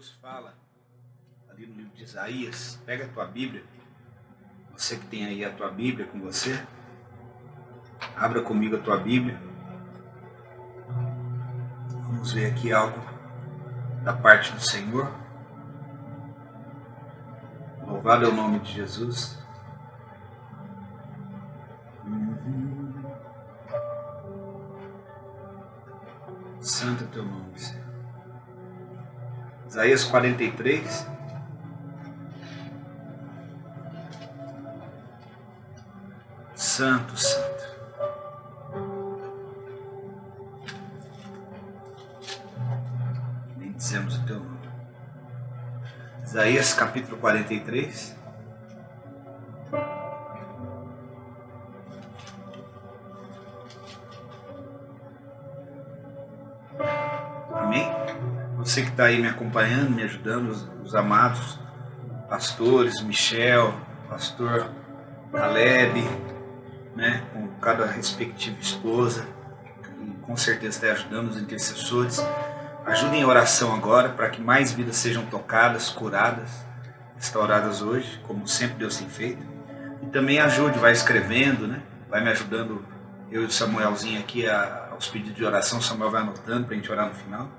Deus fala ali no livro de Isaías. Pega a tua Bíblia, você que tem aí a tua Bíblia com você, abra comigo a tua Bíblia. Vamos ver aqui algo da parte do Senhor. Louvado é o nome de Jesus. Santo é teu nome, Senhor. Isaías 43. Santo, Santo. Bendizemos o teu nome. Isaías capítulo 43. Amém? Você que está aí me acompanhando, me ajudando, os amados pastores, Michel, pastor Caleb, né, com cada respectiva esposa, e com certeza está ajudando os intercessores. Ajudem em oração agora para que mais vidas sejam tocadas, curadas, restauradas hoje, como sempre Deus tem feito. E também ajude, vai escrevendo, né, vai me ajudando, eu e o Samuelzinho aqui, aos pedidos de oração. O Samuel vai anotando para a gente orar no final.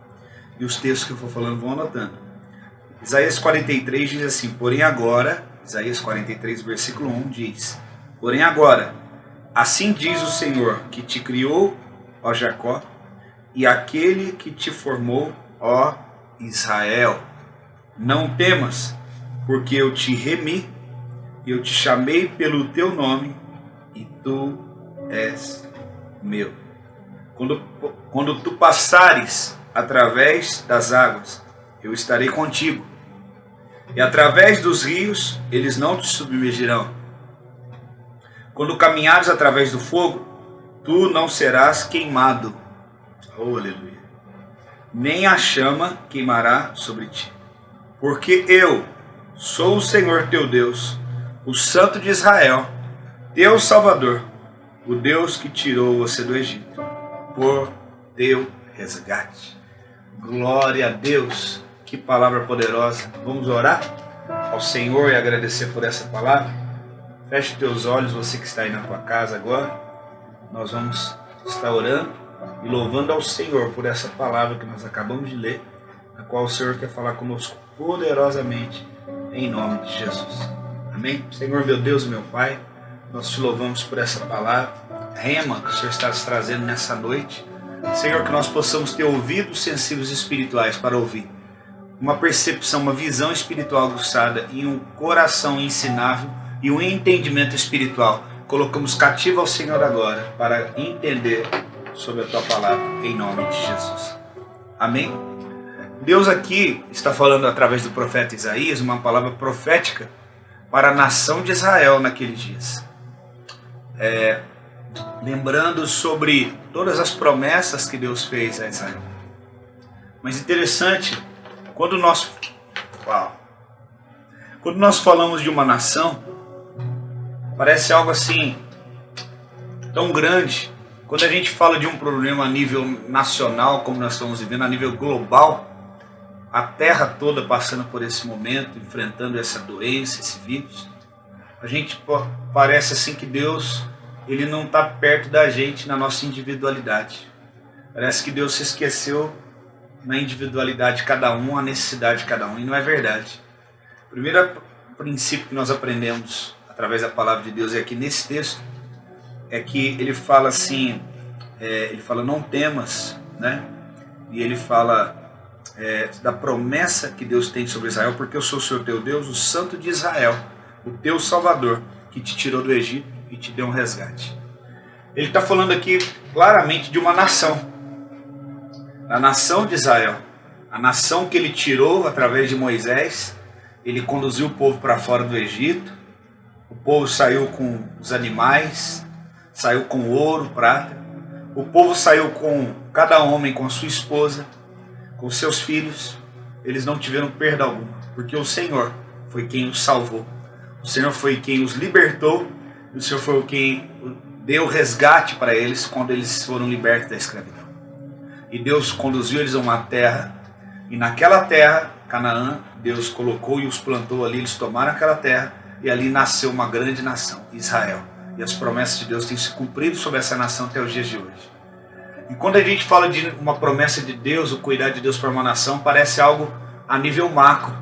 E os textos que eu for falando vão anotando. Isaías 43 diz assim: porém agora, Isaías 43 versículo 1 diz: porém agora, assim diz o Senhor que te criou, ó Jacó, e aquele que te formou, ó Israel. Não temas, porque eu te remi, eu te chamei pelo teu nome, e tu és meu. Quando tu passares através das águas, eu estarei contigo, e através dos rios, eles não te submergirão. Quando caminhares através do fogo, tu não serás queimado. Oh, aleluia. Nem a chama queimará sobre ti. Porque eu sou o Senhor teu Deus, o Santo de Israel, teu Salvador, o Deus que tirou você do Egito, por teu resgate. Glória a Deus, que palavra poderosa. Vamos orar ao Senhor e agradecer por essa palavra. Feche teus olhos, você que está aí na tua casa agora. Nós vamos estar orando e louvando ao Senhor por essa palavra que nós acabamos de ler, a qual o Senhor quer falar conosco poderosamente, em nome de Jesus. Amém? Senhor, meu Deus, meu Pai, nós te louvamos por essa palavra, rema que o Senhor está nos trazendo nessa noite. Senhor, que nós possamos ter ouvidos sensíveis espirituais para ouvir, uma percepção, uma visão espiritual aguçada e um coração ensinável e um entendimento espiritual. Colocamos cativo ao Senhor agora para entender sobre a tua palavra, em nome de Jesus. Amém? Deus aqui está falando através do profeta Isaías uma palavra profética para a nação de Israel naqueles dias. Lembrando sobre todas as promessas que Deus fez a Israel. Mas interessante, quando nós falamos de uma nação, parece algo assim tão grande. Quando a gente fala de um problema a nível nacional, como nós estamos vivendo, a nível global, a terra toda passando por esse momento, enfrentando essa doença, esse vírus, a gente parece assim que Deus, Ele não está perto da gente na nossa individualidade. Parece que Deus se esqueceu na individualidade de cada um, a necessidade de cada um, e não é verdade. O primeiro princípio que nós aprendemos através da palavra de Deus é aqui nesse texto, é que ele fala assim, ele fala não temas, né? E ele fala da promessa que Deus tem sobre Israel, porque eu sou o Senhor teu Deus, o Santo de Israel, o teu Salvador, que te tirou do Egito e te deu um resgate. Ele está falando aqui claramente de uma nação, a nação de Israel, a nação que ele tirou através de Moisés. Ele conduziu o povo para fora do Egito, o povo saiu com os animais, saiu com ouro, prata, o povo saiu com cada homem com a sua esposa, com seus filhos. Eles não tiveram perda alguma, porque o Senhor foi quem os salvou, o Senhor foi quem os libertou, o Senhor foi quem deu resgate para eles quando eles foram libertos da escravidão. E Deus conduziu eles a uma terra, e naquela terra Canaã, Deus colocou e os plantou ali, eles tomaram aquela terra e ali nasceu uma grande nação, Israel. E as promessas de Deus têm se cumprido sobre essa nação até os dias de hoje. E quando a gente fala de uma promessa de Deus, o cuidar de Deus para uma nação, parece algo a nível macro.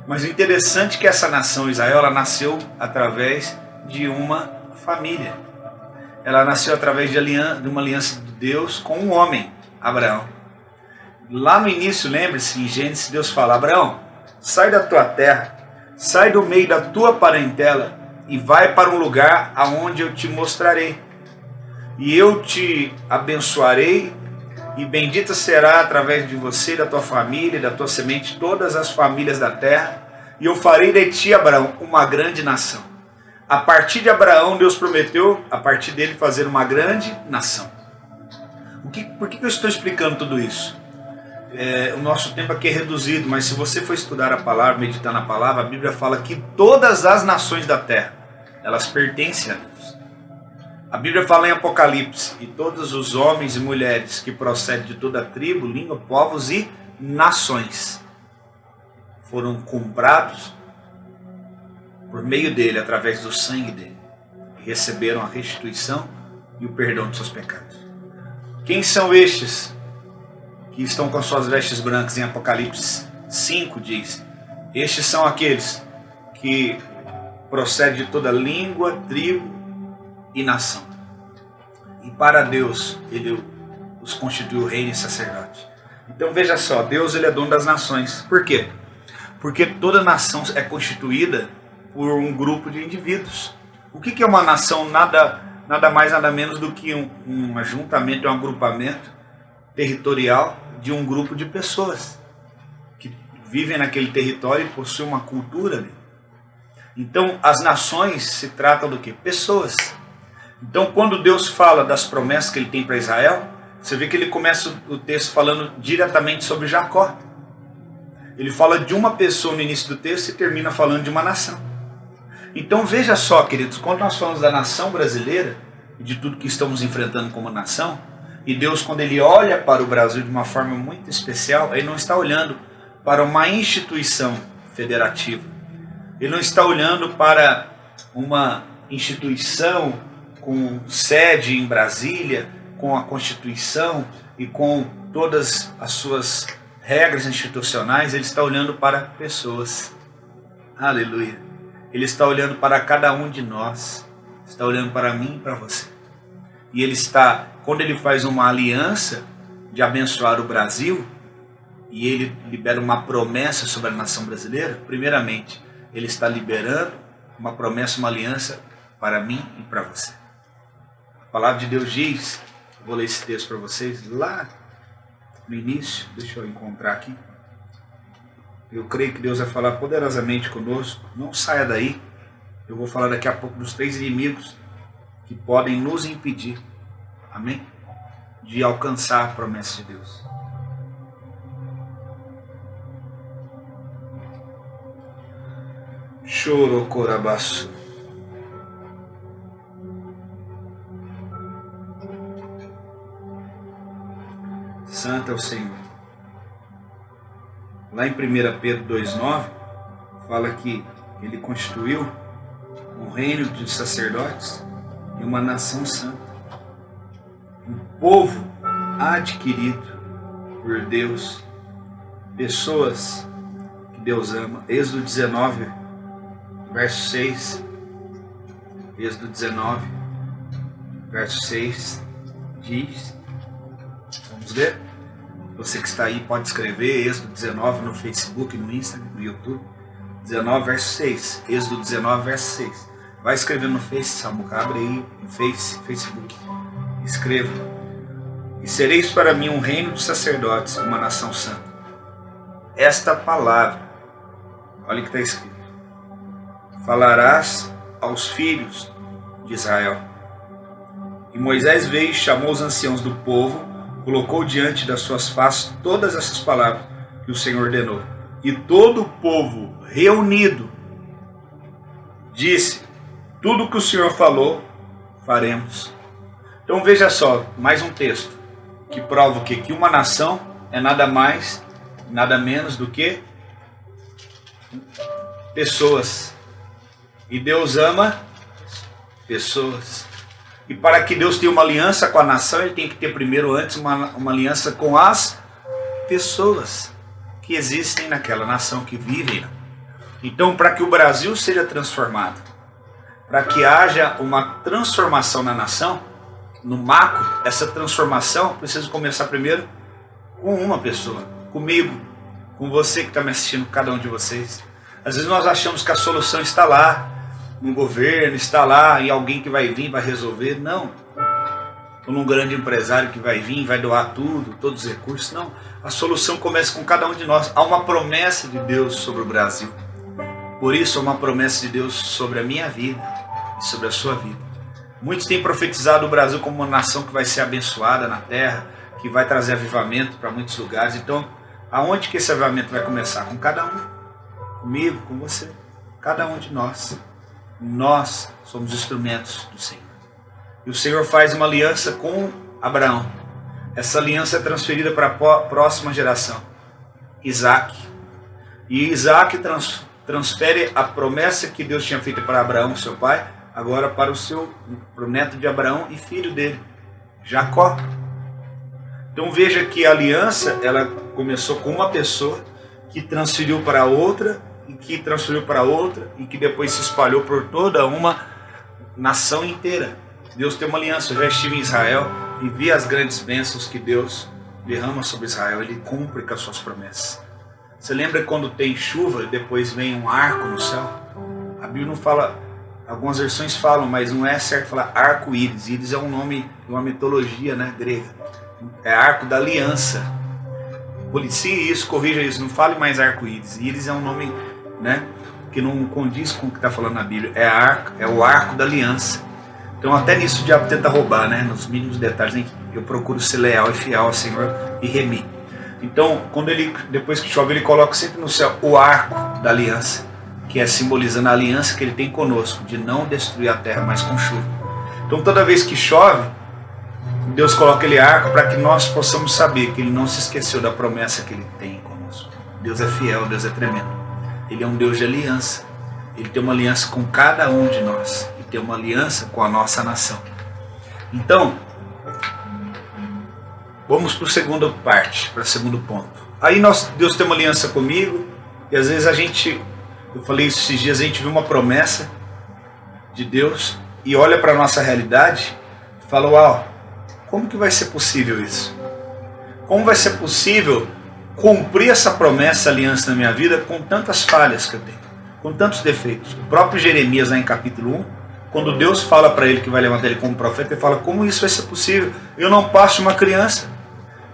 Mas o interessante é que essa nação Israel, ela nasceu através de uma família. Ela nasceu através de uma aliança de Deus com um homem, Abraão. Lá no início, lembre-se, em Gênesis, Deus fala: Abraão, sai da tua terra, sai do meio da tua parentela e vai para um lugar aonde eu te mostrarei. E eu te abençoarei, e bendita será através de você, da tua família, da tua semente, todas as famílias da terra, e eu farei de ti, Abraão, uma grande nação. A partir de Abraão, Deus prometeu, a partir dele, fazer uma grande nação. Por que eu estou explicando tudo isso? O nosso tempo aqui é reduzido, mas se você for estudar a palavra, meditar na palavra, a Bíblia fala que todas as nações da terra, elas pertencem a Deus. A Bíblia fala em Apocalipse: e todos os homens e mulheres que procedem de toda tribo, língua, povos e nações foram comprados por meio dele, através do sangue dele, e receberam a restituição e o perdão de seus pecados. Quem são estes que estão com suas vestes brancas? Em Apocalipse 5 diz: estes são aqueles que procedem de toda língua, tribo e nação. E para Deus, ele os constituiu reino e sacerdote. Então veja só, Deus, ele é dono das nações. Por quê? Porque toda nação é constituída por um grupo de indivíduos. O que é uma nação? Nada mais, nada menos do que um ajuntamento, um agrupamento territorial de um grupo de pessoas que vivem naquele território e possuem uma cultura ali. Então, as nações se tratam do quê? Pessoas. Então, quando Deus fala das promessas que ele tem para Israel, você vê que ele começa o texto falando diretamente sobre Jacó. Ele fala de uma pessoa no início do texto e termina falando de uma nação. Então veja só, queridos, quando nós falamos da nação brasileira e de tudo que estamos enfrentando como nação, e Deus, quando ele olha para o Brasil de uma forma muito especial, ele não está olhando para uma instituição federativa. Ele não está olhando para uma instituição com sede em Brasília, com a Constituição e com todas as suas regras institucionais. Ele está olhando para pessoas. Aleluia. Ele está olhando para cada um de nós. Está olhando para mim e para você. E ele está, quando ele faz uma aliança de abençoar o Brasil, e ele libera uma promessa sobre a nação brasileira, primeiramente, ele está liberando uma promessa, uma aliança para mim e para você. A palavra de Deus diz, vou ler esse texto para vocês, lá no início, deixa eu encontrar aqui. Eu creio que Deus vai falar poderosamente conosco. Não saia daí. Eu vou falar daqui a pouco dos 3 inimigos que podem nos impedir, amém? De alcançar a promessa de Deus. Chorocorabaçu. Santo é o Senhor. Lá em 1 Pedro 2,9, fala que ele constituiu um reino de sacerdotes e uma nação santa. Um povo adquirido por Deus, pessoas que Deus ama. Êxodo 19, verso 6. Êxodo 19, verso 6 diz, vamos ler? Você que está aí pode escrever Êxodo 19 no Facebook, no Instagram, no YouTube. 19, verso 6. Êxodo 19, verso 6. Vai escrever no Face, Samuca, abre aí no Facebook. Escreva. E sereis para mim um reino de sacerdotes, uma nação santa. Esta palavra, olha o que está escrito. Falarás aos filhos de Israel. E Moisés veio e chamou os anciãos do povo, colocou diante das suas faces todas essas palavras que o Senhor ordenou. E todo o povo reunido disse: tudo o que o Senhor falou, faremos. Então veja só, mais um texto que prova o quê? Que uma nação é nada mais, nada menos do que pessoas. E Deus ama pessoas. E para que Deus tenha uma aliança com a nação, Ele tem que ter primeiro antes uma aliança com as pessoas que existem naquela nação, que vivem. Então, para que o Brasil seja transformado, para que haja uma transformação na nação, no macro, essa transformação precisa começar primeiro com uma pessoa, comigo, com você que está me assistindo, cada um de vocês. Às vezes nós achamos que a solução está lá, no governo, está lá, e alguém que vai vir vai resolver. Não. Ou num grande empresário que vai vir, vai doar tudo, todos os recursos. Não. A solução começa com cada um de nós. Há uma promessa de Deus sobre o Brasil. Por isso, há uma promessa de Deus sobre a minha vida e sobre a sua vida. Muitos têm profetizado o Brasil como uma nação que vai ser abençoada na terra, que vai trazer avivamento para muitos lugares. Então, aonde que esse avivamento vai começar? Com cada um. Comigo, com você. Cada um de nós. Nós somos instrumentos do Senhor. E o Senhor faz uma aliança com Abraão. Essa aliança é transferida para a próxima geração. Isaac. E Isaac transfere a promessa que Deus tinha feito para Abraão, seu pai, agora para o neto de Abraão e filho dele, Jacó. Então veja que a aliança, ela começou com uma pessoa que transferiu para outra, e que transferiu para outra, e que depois se espalhou por toda uma nação inteira. Deus tem uma aliança. Eu já estive em Israel e vi as grandes bênçãos que Deus derrama sobre Israel. Ele cumpre com as suas promessas. Você lembra quando tem chuva e depois vem um arco no céu? A Bíblia não fala, algumas versões falam, mas não é certo falar arco-íris. Íris é um nome de uma mitologia, né, grega. É arco da aliança. Policie isso, corrija isso, não fale mais arco-íris. Íris é um nome, né, que não condiz com o que está falando na Bíblia. É o arco da aliança. Então até nisso o diabo tenta roubar, né, nos mínimos detalhes. Eu procuro ser leal e fiel ao Senhor e remir. Então, quando depois que chove, ele coloca sempre no céu o arco da aliança, que é simbolizando a aliança que ele tem conosco, de não destruir a terra mais com chuva. Então toda vez que chove, Deus coloca aquele arco para que nós possamos saber que Ele não se esqueceu da promessa que Ele tem conosco. Deus é fiel, Deus é tremendo. Ele é um Deus de aliança. Ele tem uma aliança com cada um de nós. Ele tem uma aliança com a nossa nação. Então, vamos para a segunda parte, para o segundo ponto. Aí Deus tem uma aliança comigo, e às vezes eu falei isso esses dias, a gente vê uma promessa de Deus e olha para a nossa realidade e fala, uau, como que vai ser possível isso? Como vai ser possível cumprir essa promessa, aliança na minha vida com tantas falhas que eu tenho, com tantos defeitos? O próprio Jeremias, lá em capítulo 1, quando Deus fala para ele que vai levantar ele como profeta, ele fala, como isso vai ser possível? Eu não passo de uma criança.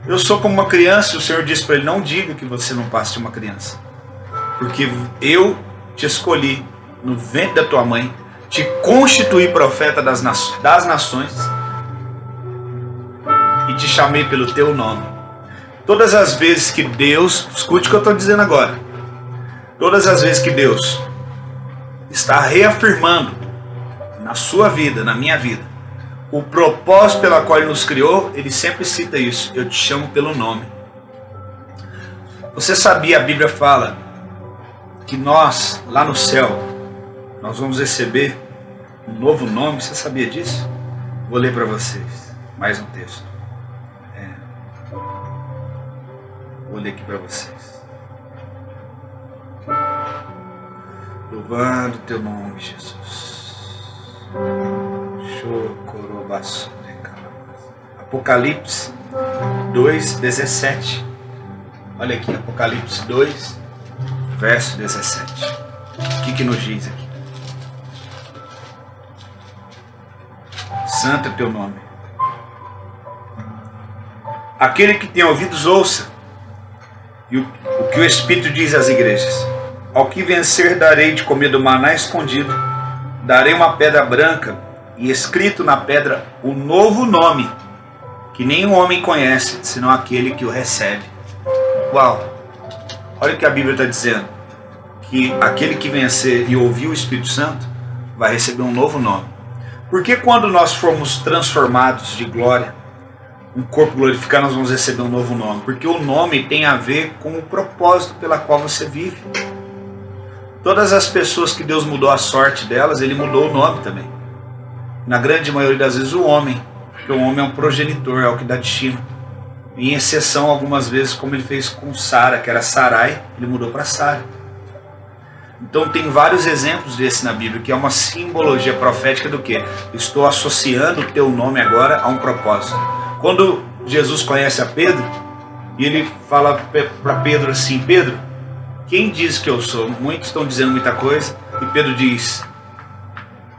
Eu sou como uma criança. E o Senhor disse para ele, não diga que você não passa de uma criança, porque eu te escolhi no ventre da tua mãe, te constituí profeta das nações, e te chamei pelo teu nome. Todas as vezes que Deus, escute o que eu estou dizendo agora, todas as vezes que Deus está reafirmando na sua vida, na minha vida, o propósito pela qual Ele nos criou, Ele sempre cita isso, eu te chamo pelo nome. Você sabia, a Bíblia fala que nós, lá no céu, nós vamos receber um novo nome? Você sabia disso? Vou ler para vocês mais um texto. Vou ler aqui para vocês. Louvando teu nome, Jesus. Apocalipse 2:17. Olha aqui, Apocalipse 2, verso 17. O que nos diz aqui? Santo é teu nome. Aquele que tem ouvidos, ouça. E o que o Espírito diz às igrejas. Ao que vencer, darei de comer do maná escondido. Darei uma pedra branca e escrito na pedra o novo nome, que nenhum homem conhece, senão aquele que o recebe. Uau! Olha o que a Bíblia está dizendo. Que aquele que vencer e ouvir o Espírito Santo vai receber um novo nome. Porque quando nós formos transformados de glória, um corpo glorificado, nós vamos receber um novo nome. Porque o nome tem a ver com o propósito pela qual você vive. Todas as pessoas que Deus mudou a sorte delas, Ele mudou o nome também. Na grande maioria das vezes o homem, porque o homem é um progenitor, é o que dá destino. Em exceção, algumas vezes, como Ele fez com Sara, que era Sarai, Ele mudou para Sara. Então tem vários exemplos desse na Bíblia, que é uma simbologia profética do que? Estou associando o teu nome agora a um propósito. Quando Jesus conhece a Pedro, e Ele fala para Pedro assim: Pedro, quem diz que eu sou? Muitos estão dizendo muita coisa, e Pedro diz: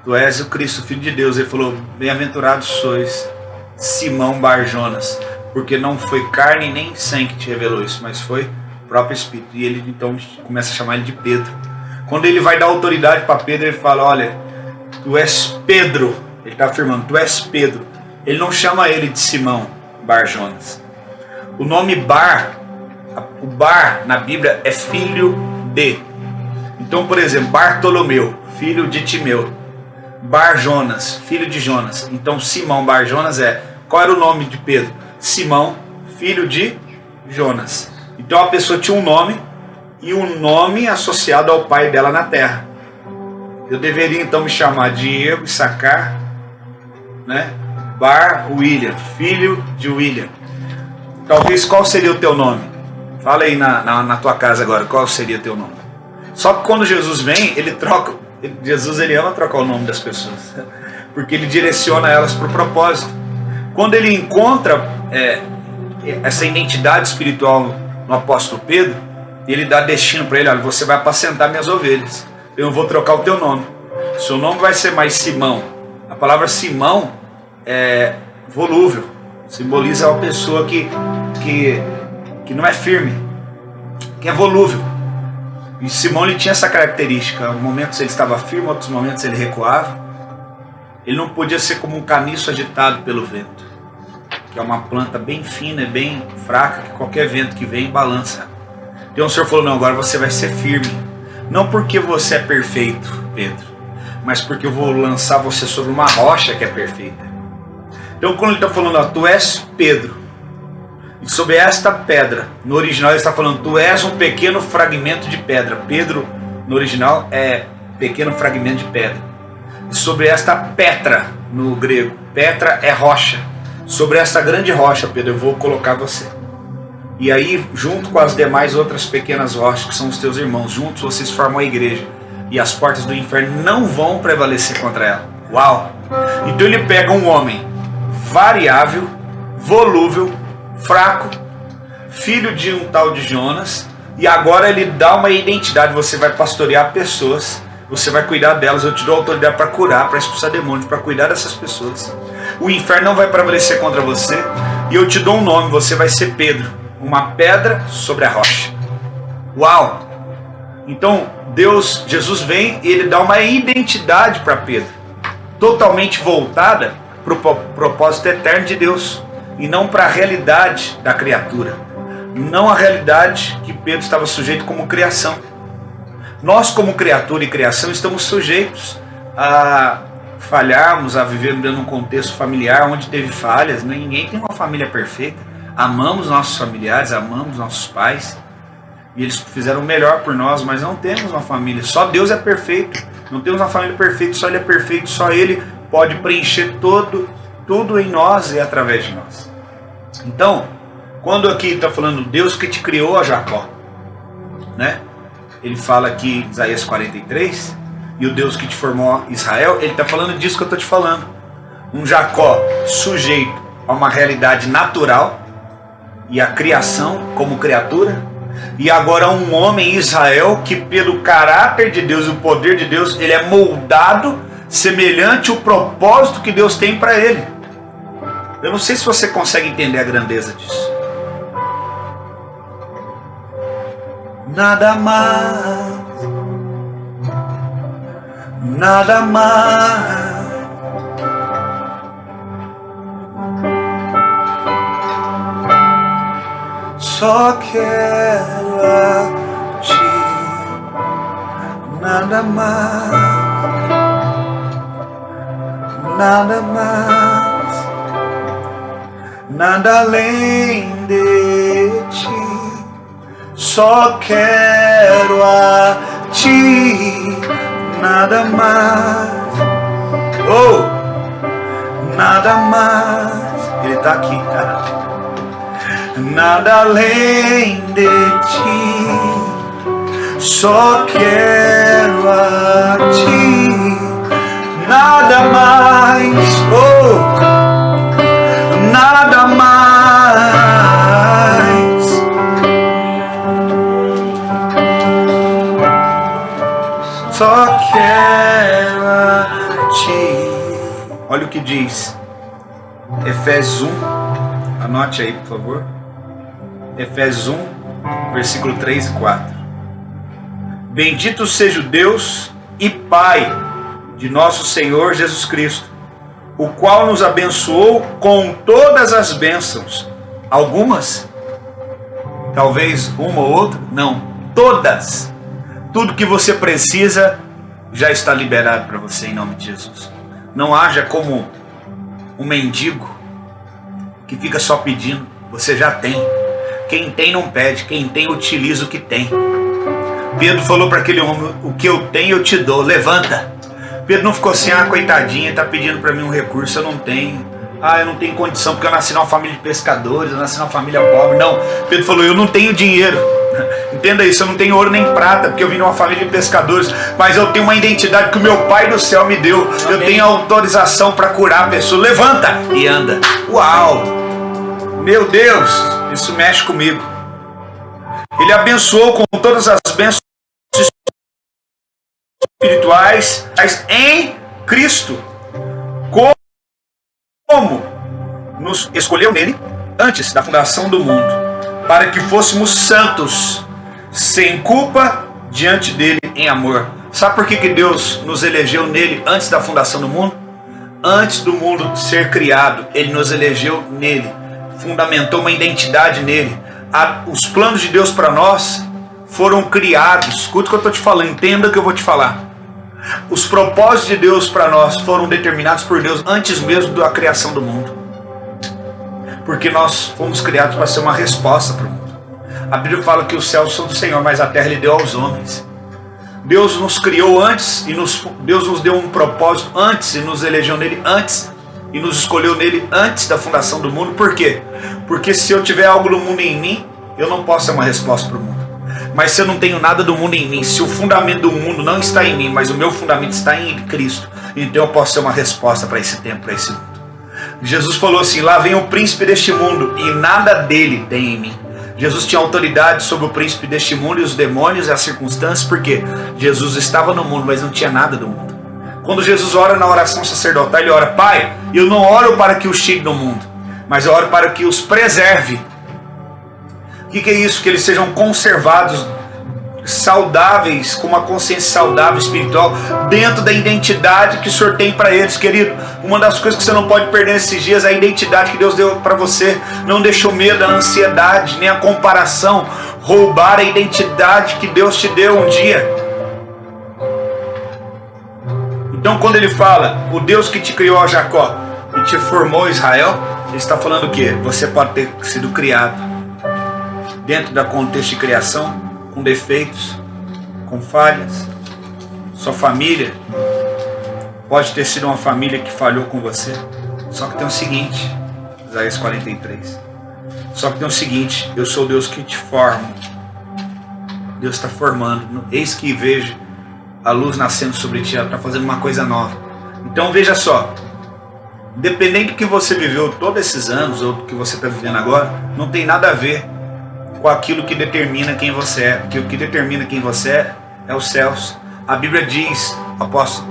Tu és o Cristo, Filho de Deus. Ele falou: Bem-aventurados sois, Simão Bar-Jonas, porque não foi carne nem sangue que te revelou isso, mas foi o próprio Espírito. E ele então começa a chamar ele de Pedro. Quando ele vai dar autoridade para Pedro, ele fala: Olha, tu és Pedro. Ele está afirmando: Tu és Pedro. Ele não chama ele de Simão Bar-Jonas. O nome Bar, o Bar na Bíblia é filho de. Então, por exemplo, Bartolomeu, filho de Timeu. Bar-Jonas, filho de Jonas. Então Simão Bar-Jonas qual era o nome de Pedro? Simão, filho de Jonas. Então a pessoa tinha um nome, e um nome associado ao pai dela na terra. Eu deveria então me chamar Diego Issacar, né? Bar William, filho de William. Talvez, qual seria o teu nome? Fala aí na tua casa agora, qual seria o teu nome? Só que quando Jesus vem, ele troca. Jesus, ele ama trocar o nome das pessoas, porque ele direciona elas para o propósito. Quando ele encontra essa identidade espiritual no apóstolo Pedro, ele dá destino para ele: Olha, você vai apacentar minhas ovelhas, eu vou trocar o teu nome. Seu nome vai ser mais Simão. A palavra Simão é volúvel, simboliza uma pessoa que não é firme, que é volúvel. E Simão, ele tinha essa característica. Em momentos ele estava firme, em outros momentos ele recuava. Ele não podia ser como um caniço agitado pelo vento, que é uma planta bem fina e bem fraca, que qualquer vento que vem balança. Então o Senhor falou: Não, agora você vai ser firme. Não porque você é perfeito, Pedro, mas porque eu vou lançar você sobre uma rocha que é perfeita. Então quando ele está falando: Tu és Pedro, e sobre esta pedra, no original ele está falando: Tu és um pequeno fragmento de pedra. Pedro, no original, é pequeno fragmento de pedra. E sobre esta Petra, no grego, Petra é rocha. Sobre esta grande rocha, Pedro, eu vou colocar você. E aí, junto com as demais outras pequenas rochas, que são os teus irmãos, juntos vocês formam a igreja. E as portas do inferno não vão prevalecer contra ela. Uau! Então ele pega um homem variável, volúvel, fraco, filho de um tal de Jonas, e agora ele dá uma identidade: Você vai pastorear pessoas, você vai cuidar delas, eu te dou autoridade para curar, para expulsar demônios, para cuidar dessas pessoas. O inferno não vai prevalecer contra você, e eu te dou um nome: você vai ser Pedro, uma pedra sobre a rocha. Uau! Então Jesus vem e ele dá uma identidade para Pedro, totalmente voltada para o propósito eterno de Deus, e não para a realidade da criatura, não a realidade que Pedro estava sujeito como criação. Nós, como criatura e criação, estamos sujeitos a falharmos, a viver dentro de um contexto familiar onde teve falhas. Ninguém tem uma família perfeita. Amamos nossos familiares, amamos nossos pais, e eles fizeram o melhor por nós, mas não temos uma família. Só Deus é perfeito. Não temos uma família perfeita, só Ele é perfeito, só Ele pode preencher tudo em nós e através de nós. Então, quando aqui está falando Deus que te criou a Jacó, né? Ele fala aqui em Isaías 43, e o Deus que te formou Israel, ele está falando disso que eu estou te falando. Um Jacó sujeito a uma realidade natural e a criação como criatura, e agora um homem Israel que pelo caráter de Deus e o poder de Deus, ele é moldado semelhante ao propósito que Deus tem para ele. Eu não sei se você consegue entender a grandeza disso. Nada mais, nada mais, só quero a ti. Nada mais, nada mais, nada além de ti. Só quero a ti. nada mais, nada mais. Ele está aqui, cara. Nada além de ti, só quero a ti, nada mais, nada mais. Só quero a ti. Olha o que diz Efésios 1, anote aí por favor. Efésios 1, versículo 3 e 4. Bendito seja o Deus e Pai de nosso Senhor Jesus Cristo, o qual nos abençoou com todas as bênçãos. Algumas? Talvez uma ou outra? Não, todas. Tudo que você precisa já está liberado para você em nome de Jesus. Não haja como um mendigo que fica só pedindo. Você já tem. Quem tem não pede, quem tem utiliza o que tem. Pedro falou para aquele homem: o que eu tenho eu te dou, levanta. Pedro não ficou assim: coitadinha, está pedindo para mim um recurso, eu não tenho. Eu não tenho condição porque eu nasci numa família de pescadores, eu nasci numa família pobre. Não, Pedro falou: eu não tenho dinheiro. Entenda isso, eu não tenho ouro nem prata porque eu vim numa família de pescadores, mas eu tenho uma identidade que o meu Pai do céu me deu. Amém. Eu tenho autorização para curar a pessoa. Levanta e anda. Uau! Meu Deus, isso mexe comigo. Ele abençoou com todas as bênçãos espirituais em Cristo. Como nos escolheu nele antes da fundação do mundo, para que fôssemos santos, sem culpa, diante dele em amor. Sabe por que Deus nos elegeu nele antes da fundação do mundo? Antes do mundo ser criado, ele nos elegeu nele, fundamentou uma identidade nele. Os planos de Deus para nós foram criados. Escuta o que eu estou te falando, entenda o que eu vou te falar. Os propósitos de Deus para nós foram determinados por Deus antes mesmo da criação do mundo. Porque nós fomos criados para ser uma resposta para o mundo. A Bíblia fala que os céus são do Senhor, mas a terra Ele deu aos homens. Deus nos criou antes, Deus nos deu um propósito antes, e nos elegeu nele antes, e nos escolheu nele antes da fundação do mundo. Por quê? Porque se eu tiver algo do mundo em mim, eu não posso ser uma resposta para o mundo. Mas se eu não tenho nada do mundo em mim, se o fundamento do mundo não está em mim, mas o meu fundamento está em Cristo, então eu posso ser uma resposta para esse tempo, para esse mundo. Jesus falou assim: lá vem o príncipe deste mundo e nada dele tem em mim. Jesus tinha autoridade sobre o príncipe deste mundo e os demônios e as circunstâncias, porque Jesus estava no mundo, mas não tinha nada do mundo. Quando Jesus ora na oração sacerdotal, ele ora: Pai, eu não oro para que os tire do mundo, mas eu oro para que os preserve. O que é isso? Que eles sejam conservados, saudáveis, com uma consciência saudável, espiritual, dentro da identidade que o Senhor tem para eles, querido. Uma das coisas que você não pode perder nesses dias é a identidade que Deus deu para você. Não deixe o medo, a ansiedade, nem a comparação roubar a identidade que Deus te deu um dia. Então quando ele fala, o Deus que te criou, Jacó, e te formou, Israel, ele está falando o quê? Você pode ter sido criado dentro da contexto de criação, com defeitos, com falhas. Sua família pode ter sido uma família que falhou com você. Só que tem o seguinte, Isaías 43. Só que tem o seguinte: eu sou o Deus que te formo. Deus está formando. Eis que vejo a luz nascendo sobre ti. Ela está fazendo uma coisa nova. Então veja só, independente do que você viveu todos esses anos, ou do que você está vivendo agora, não tem nada a ver com aquilo que determina quem você é. Porque o que determina quem você é os céus. A Bíblia diz, apóstolo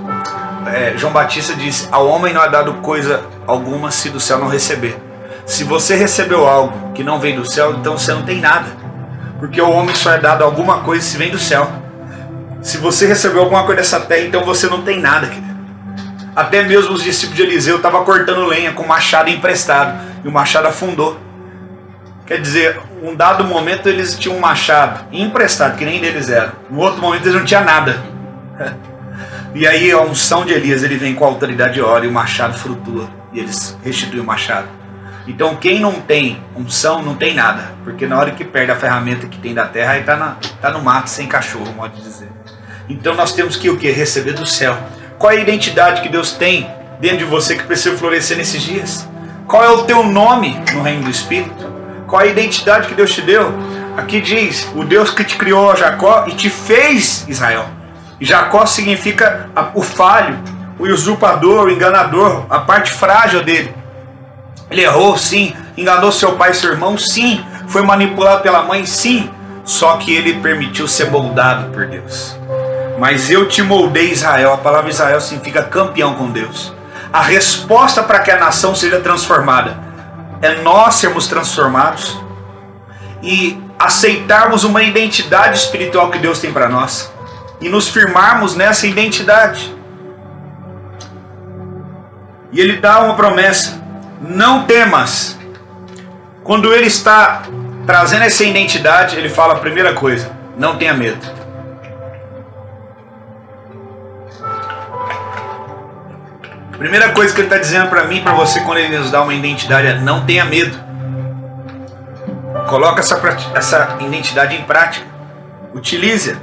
João Batista disse: ao homem não é dado coisa alguma se do céu não receber. Se você recebeu algo que não vem do céu, então você não tem nada. Porque o homem só é dado alguma coisa se vem do céu. Se você recebeu alguma coisa dessa terra, então você não tem nada, querido. Até mesmo os discípulos de Eliseu estavam cortando lenha com machado emprestado, e o machado afundou. Quer dizer, um dado momento eles tinham um machado emprestado, que nem deles era. No outro momento eles não tinham nada. E aí a unção de Elias, ele vem com a autoridade de ora, e o machado frutua, e eles restituem o machado. Então quem não tem unção não tem nada, porque na hora que perde a ferramenta que tem da terra, aí tá no mato sem cachorro, modo de dizer. Então nós temos que o quê? Receber do céu. Qual é a identidade que Deus tem dentro de você que precisa florescer nesses dias? Qual é o teu nome no reino do Espírito? Qual é a identidade que Deus te deu? Aqui diz, o Deus que te criou, Jacó, e te fez Israel. E Jacó significa o falho, o usurpador, o enganador, a parte frágil dele. Ele errou, sim. Enganou seu pai e seu irmão, sim. Foi manipulado pela mãe, sim. Só que ele permitiu ser moldado por Deus. Mas eu te moldei, Israel. A palavra Israel significa campeão com Deus. A resposta para que a nação seja transformada é nós sermos transformados e aceitarmos uma identidade espiritual que Deus tem para nós e nos firmarmos nessa identidade. E ele dá uma promessa: não temas. Quando ele está trazendo essa identidade, ele fala a primeira coisa: não tenha medo. A primeira coisa que ele está dizendo para mim e para você quando ele nos dá uma identidade é: não tenha medo. Coloca essa identidade em prática. Utilize-a.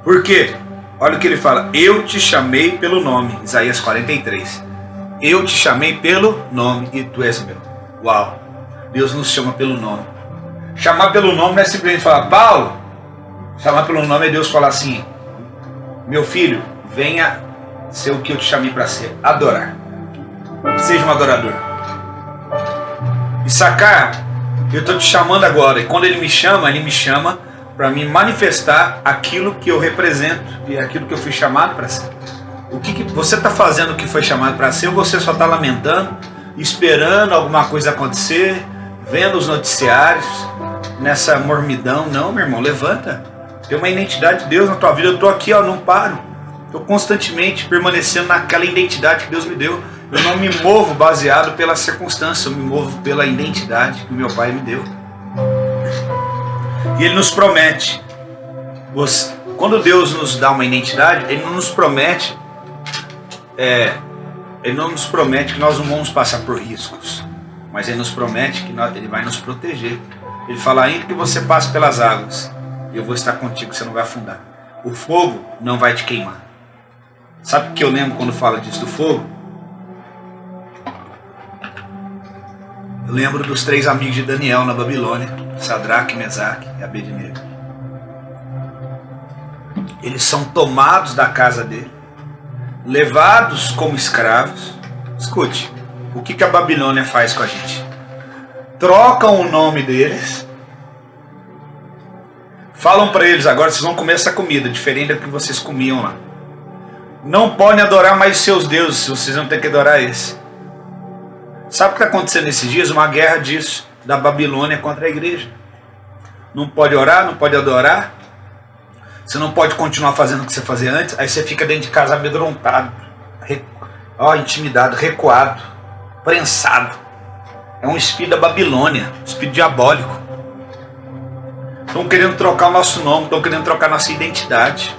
Por quê? Olha o que ele fala: eu te chamei pelo nome. Isaías 43. Eu te chamei pelo nome e tu és meu. Uau! Deus nos chama pelo nome. Chamar pelo nome não é simplesmente falar: Paulo. Chamar pelo nome é Deus falar assim: meu filho, venha ser o que eu te chamei para ser. Adorar. Seja um adorador. E sacar, eu estou te chamando agora. E quando ele me chama para me manifestar aquilo que eu represento e aquilo que eu fui chamado para ser. O que você está fazendo o que foi chamado para ser, ou você só está lamentando, esperando alguma coisa acontecer, vendo os noticiários, nessa mormidão? Não, meu irmão, levanta. Tem uma identidade de Deus na tua vida. Eu estou aqui, não paro. Estou constantemente permanecendo naquela identidade que Deus me deu. Eu não me movo baseado pela circunstância, eu me movo pela identidade que o meu Pai me deu. E Ele nos promete. Quando Deus nos dá uma identidade, Ele não nos promete que nós não vamos passar por riscos, mas Ele nos promete que Ele vai nos proteger. Ele fala: ainda que você passe pelas águas, eu vou estar contigo, você não vai afundar. O fogo não vai te queimar. Sabe o que eu lembro quando fala disso do fogo? Eu lembro dos 3 amigos de Daniel na Babilônia: Sadraque, Mesaque e Abednego. Eles são tomados da casa dele, levados como escravos. Escute, o que a Babilônia faz com a gente? Trocam o nome deles, falam para eles: agora vocês vão comer essa comida diferente da que vocês comiam lá. Não podem adorar mais seus deuses, vocês vão ter que adorar esse. Sabe o que está acontecendo nesses dias? Uma guerra disso, da Babilônia contra a igreja. Não pode orar, não pode adorar. Você não pode continuar fazendo o que você fazia antes. Aí você fica dentro de casa amedrontado, intimidado, recuado, prensado. É um espírito da Babilônia, um espírito diabólico. Estão querendo trocar o nosso nome, estão querendo trocar nossa identidade.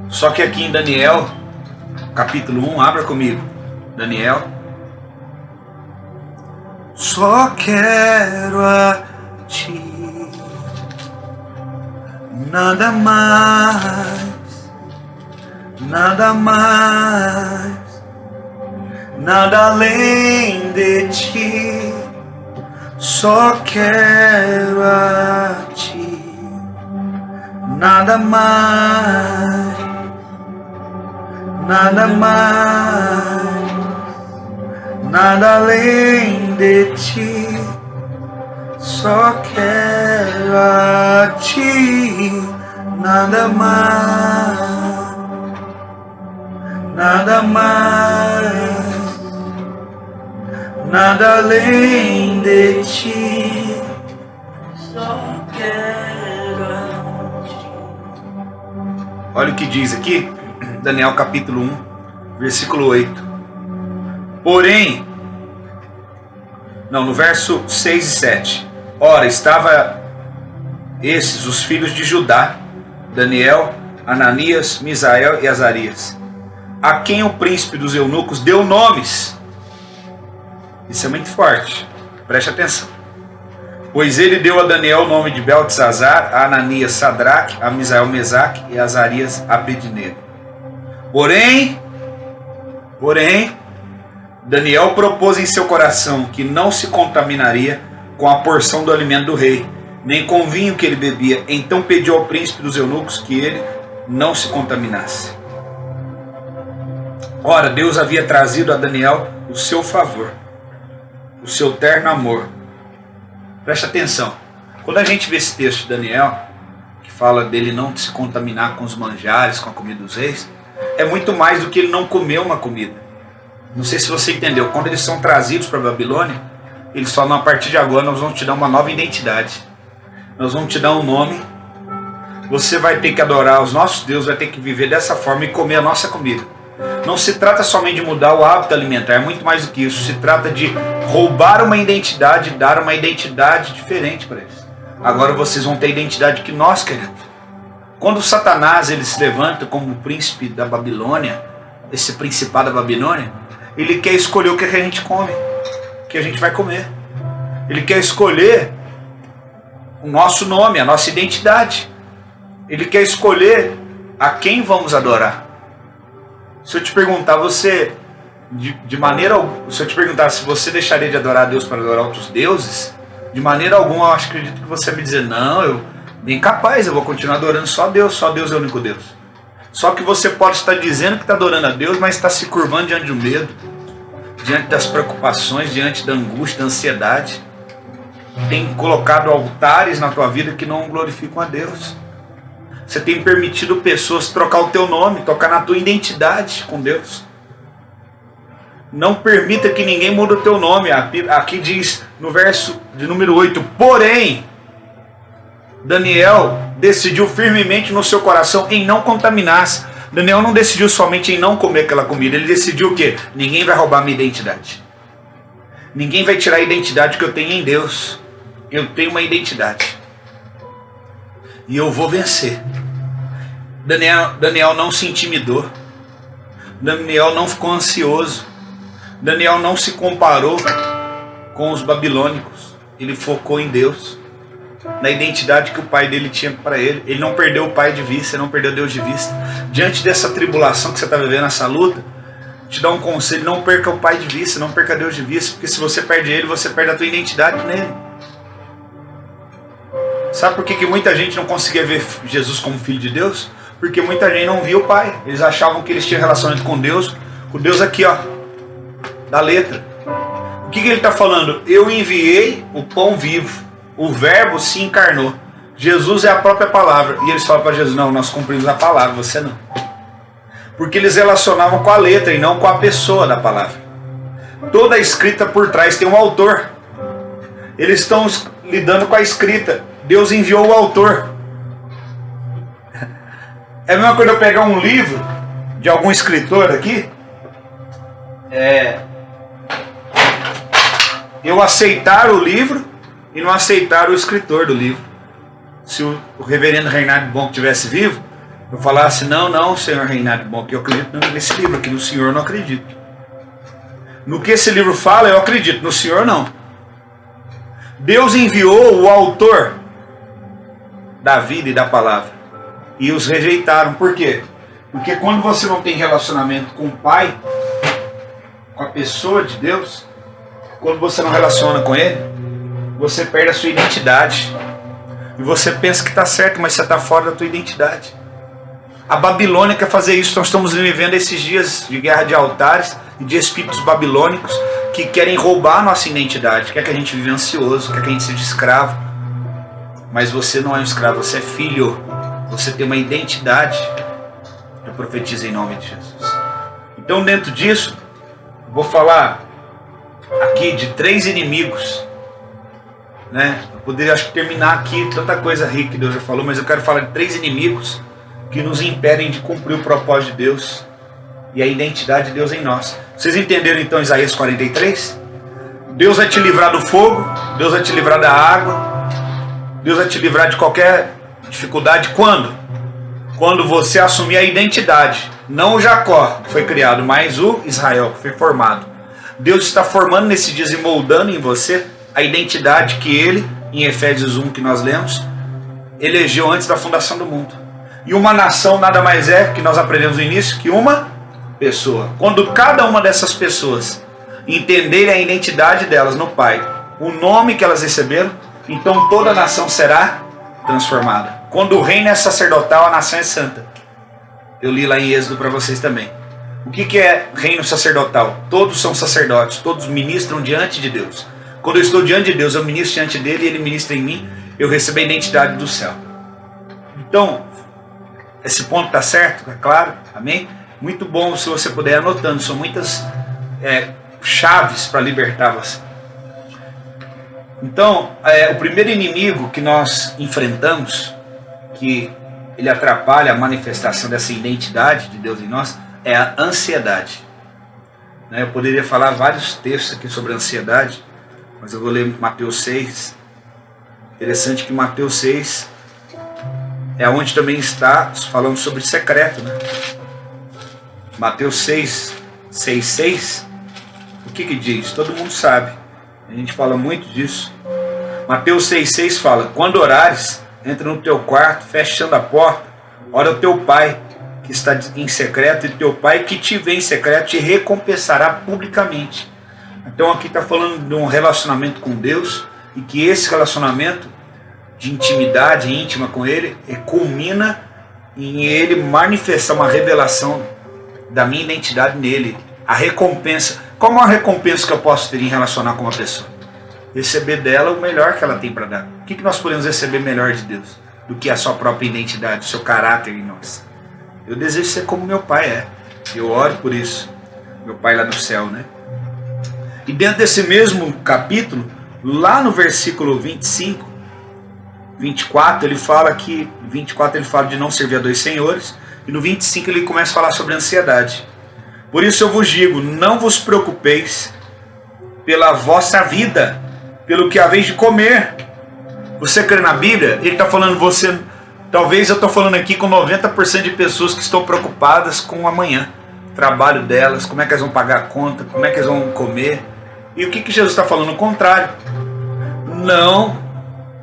Só que aqui em Daniel, capítulo 1, abra comigo. Daniel. Só quero a ti, nada mais, nada mais, nada além de ti. Só quero a ti, nada mais, nada mais, nada além de ti. Só quero a ti, nada mais, nada mais, nada além de ti. Só quero a ti. Olha o que diz aqui, Daniel capítulo 1, versículo 8. Porém, no verso 6 e 7. Ora, estava esses, os filhos de Judá, Daniel, Ananias, Misael e Azarias, a quem o príncipe dos eunucos deu nomes. Isso é muito forte, preste atenção. Pois ele deu a Daniel o nome de Beltesazar, a Ananias Sadraque, a Misael Mesaque e a Azarias Abednego. Porém, Daniel propôs em seu coração que não se contaminaria com a porção do alimento do rei, nem com o vinho que ele bebia. Então pediu ao príncipe dos eunucos que ele não se contaminasse. Ora, Deus havia trazido a Daniel o seu favor, o seu terno amor. Preste atenção. Quando a gente vê esse texto de Daniel, que fala dele não se contaminar com os manjares, com a comida dos reis, é muito mais do que ele não comer uma comida. Não sei se você entendeu. Quando eles são trazidos para a Babilônia, eles falam, a partir de agora nós vamos te dar uma nova identidade. Nós vamos te dar um nome. Você vai ter que adorar os nossos deuses, vai ter que viver dessa forma e comer a nossa comida. Não se trata somente de mudar o hábito alimentar, é muito mais do que isso. Se trata de roubar uma identidade, dar uma identidade diferente para eles. Agora vocês vão ter a identidade que nós queremos. Quando Satanás ele se levanta como o príncipe da Babilônia, esse principado da Babilônia, ele quer escolher o que a gente come, o que a gente vai comer. Ele quer escolher o nosso nome, a nossa identidade. Ele quer escolher a quem vamos adorar. Se eu te perguntar, se eu te perguntar se você deixaria de adorar a Deus para adorar outros deuses, de maneira alguma eu acredito que você vai me dizer, não, bem capaz, eu vou continuar adorando só Deus é o único Deus. Só que você pode estar dizendo que está adorando a Deus, mas está se curvando diante do medo, diante das preocupações, diante da angústia, da ansiedade. Tem colocado altares na tua vida que não glorificam a Deus. Você tem permitido pessoas trocar o teu nome, tocar na tua identidade com Deus. Não permita que ninguém mude o teu nome. Aqui diz no verso de número 8, porém, Daniel decidiu firmemente no seu coração em não contaminar-se. Daniel não decidiu somente em não comer aquela comida, ele decidiu o quê? Ninguém vai roubar minha identidade. Ninguém vai tirar a identidade que eu tenho em Deus. Eu tenho uma identidade. E eu vou vencer. Daniel não se intimidou. Daniel não ficou ansioso. Daniel não se comparou com os babilônicos. Ele focou em Deus, na identidade que o pai dele tinha para ele. Ele não perdeu o pai de vista, ele não perdeu Deus de vista. Diante dessa tribulação que você está vivendo, essa luta, te dá um conselho, não perca o pai de vista, não perca Deus de vista, porque se você perde ele, você perde a tua identidade nele. Sabe por que muita gente não conseguia ver Jesus como filho de Deus? Porque muita gente não via o pai. Eles achavam que eles tinham relacionamento com Deus aqui, ó, da letra. O que ele está falando? Eu enviei o pão vivo, o verbo se encarnou. Jesus é a própria palavra. E eles falam para Jesus, não, nós cumprimos a palavra, você não. Porque eles relacionavam com a letra e não com a pessoa da palavra. Toda a escrita por trás tem um autor. Eles estão lidando com a escrita. Deus enviou o autor. É a mesma coisa eu pegar um livro de algum escritor aqui, eu aceitar o livro e não aceitar o escritor do livro. Se o reverendo Reinaldo Bonk estivesse vivo, eu falasse, não, senhor Reinaldo Bonk, eu acredito nesse livro aqui, no senhor eu não acredito. No que esse livro fala, eu acredito, no senhor não. Deus enviou o autor da vida e da palavra, e os rejeitaram. Por quê? Porque quando você não tem relacionamento com o Pai, com a pessoa de Deus, quando você não relaciona com Ele, você perde a sua identidade. E você pensa que está certo, mas você está fora da tua identidade. A Babilônia quer fazer isso. Nós estamos vivendo esses dias de guerra de altares e de espíritos babilônicos que querem roubar a nossa identidade. Quer que a gente viva ansioso, quer que a gente seja escravo. Mas você não é um escravo, você é filho. Você tem uma identidade. Eu profetizo em nome de Jesus. Então, dentro disso, vou falar aqui de 3 inimigos, né? Eu poderia, acho que, terminar aqui tanta coisa rica que Deus já falou, mas eu quero falar de 3 inimigos que nos impedem de cumprir o propósito de Deus e a identidade de Deus em nós. Vocês entenderam então Isaías 43? Deus vai te livrar do fogo, Deus vai te livrar da água, Deus vai te livrar de qualquer dificuldade. Quando? Quando você assumir a identidade. Não o Jacó que foi criado, mas o Israel que foi formado. Deus está formando nesses dias e moldando em você a identidade que Ele em Efésios 1 que nós lemos, elegeu antes da fundação do mundo. E uma nação nada mais é, que nós aprendemos no início, que uma pessoa. Quando cada uma dessas pessoas entenderem a identidade delas no Pai, o nome que elas receberam, então toda a nação será transformada. Quando o reino é sacerdotal, a nação é santa. Eu li lá em Êxodo para vocês também. O que é reino sacerdotal? Todos são sacerdotes, todos ministram diante de Deus. Quando eu estou diante de Deus, eu ministro diante dele e ele ministra em mim, eu recebo a identidade do céu. Então, esse ponto está certo? Está claro? Amém? Muito bom se você puder ir anotando, são muitas chaves para libertar você. Então, o primeiro inimigo que nós enfrentamos, que ele atrapalha a manifestação dessa identidade de Deus em nós, é a ansiedade. Eu poderia falar vários textos aqui sobre ansiedade, mas eu vou ler Mateus 6. Interessante que Mateus 6 é onde também está falando sobre secreto, né? Mateus 6, 6, o que diz? Todo mundo sabe. A gente fala muito disso. Mateus 6 fala: quando orares, entra no teu quarto, fechando a porta, ora o teu pai que está em secreto, e teu pai que te vê em secreto te recompensará publicamente. Então aqui está falando de um relacionamento com Deus, e que esse relacionamento de intimidade íntima com Ele culmina em Ele manifestar uma revelação da minha identidade nele. A recompensa. Qual a maior recompensa que eu posso ter em relacionar com uma pessoa? Receber dela o melhor que ela tem para dar. O que nós podemos receber melhor de Deus do que a sua própria identidade, o seu caráter em nós? Eu desejo ser como meu pai é. Eu oro por isso. Meu pai lá no céu, né? E dentro desse mesmo capítulo, lá no versículo 25, 24, ele fala que 24 ele fala de não servir a dois senhores, e no 25 ele começa a falar sobre ansiedade. Por isso eu vos digo, não vos preocupeis pela vossa vida, pelo que haveis de comer. Você crê na Bíblia? Ele está falando você. Talvez eu estou falando aqui com 90% de pessoas que estão preocupadas com o amanhã, trabalho delas, como é que elas vão pagar a conta, como é que elas vão comer. E o que Jesus está falando? O contrário. Não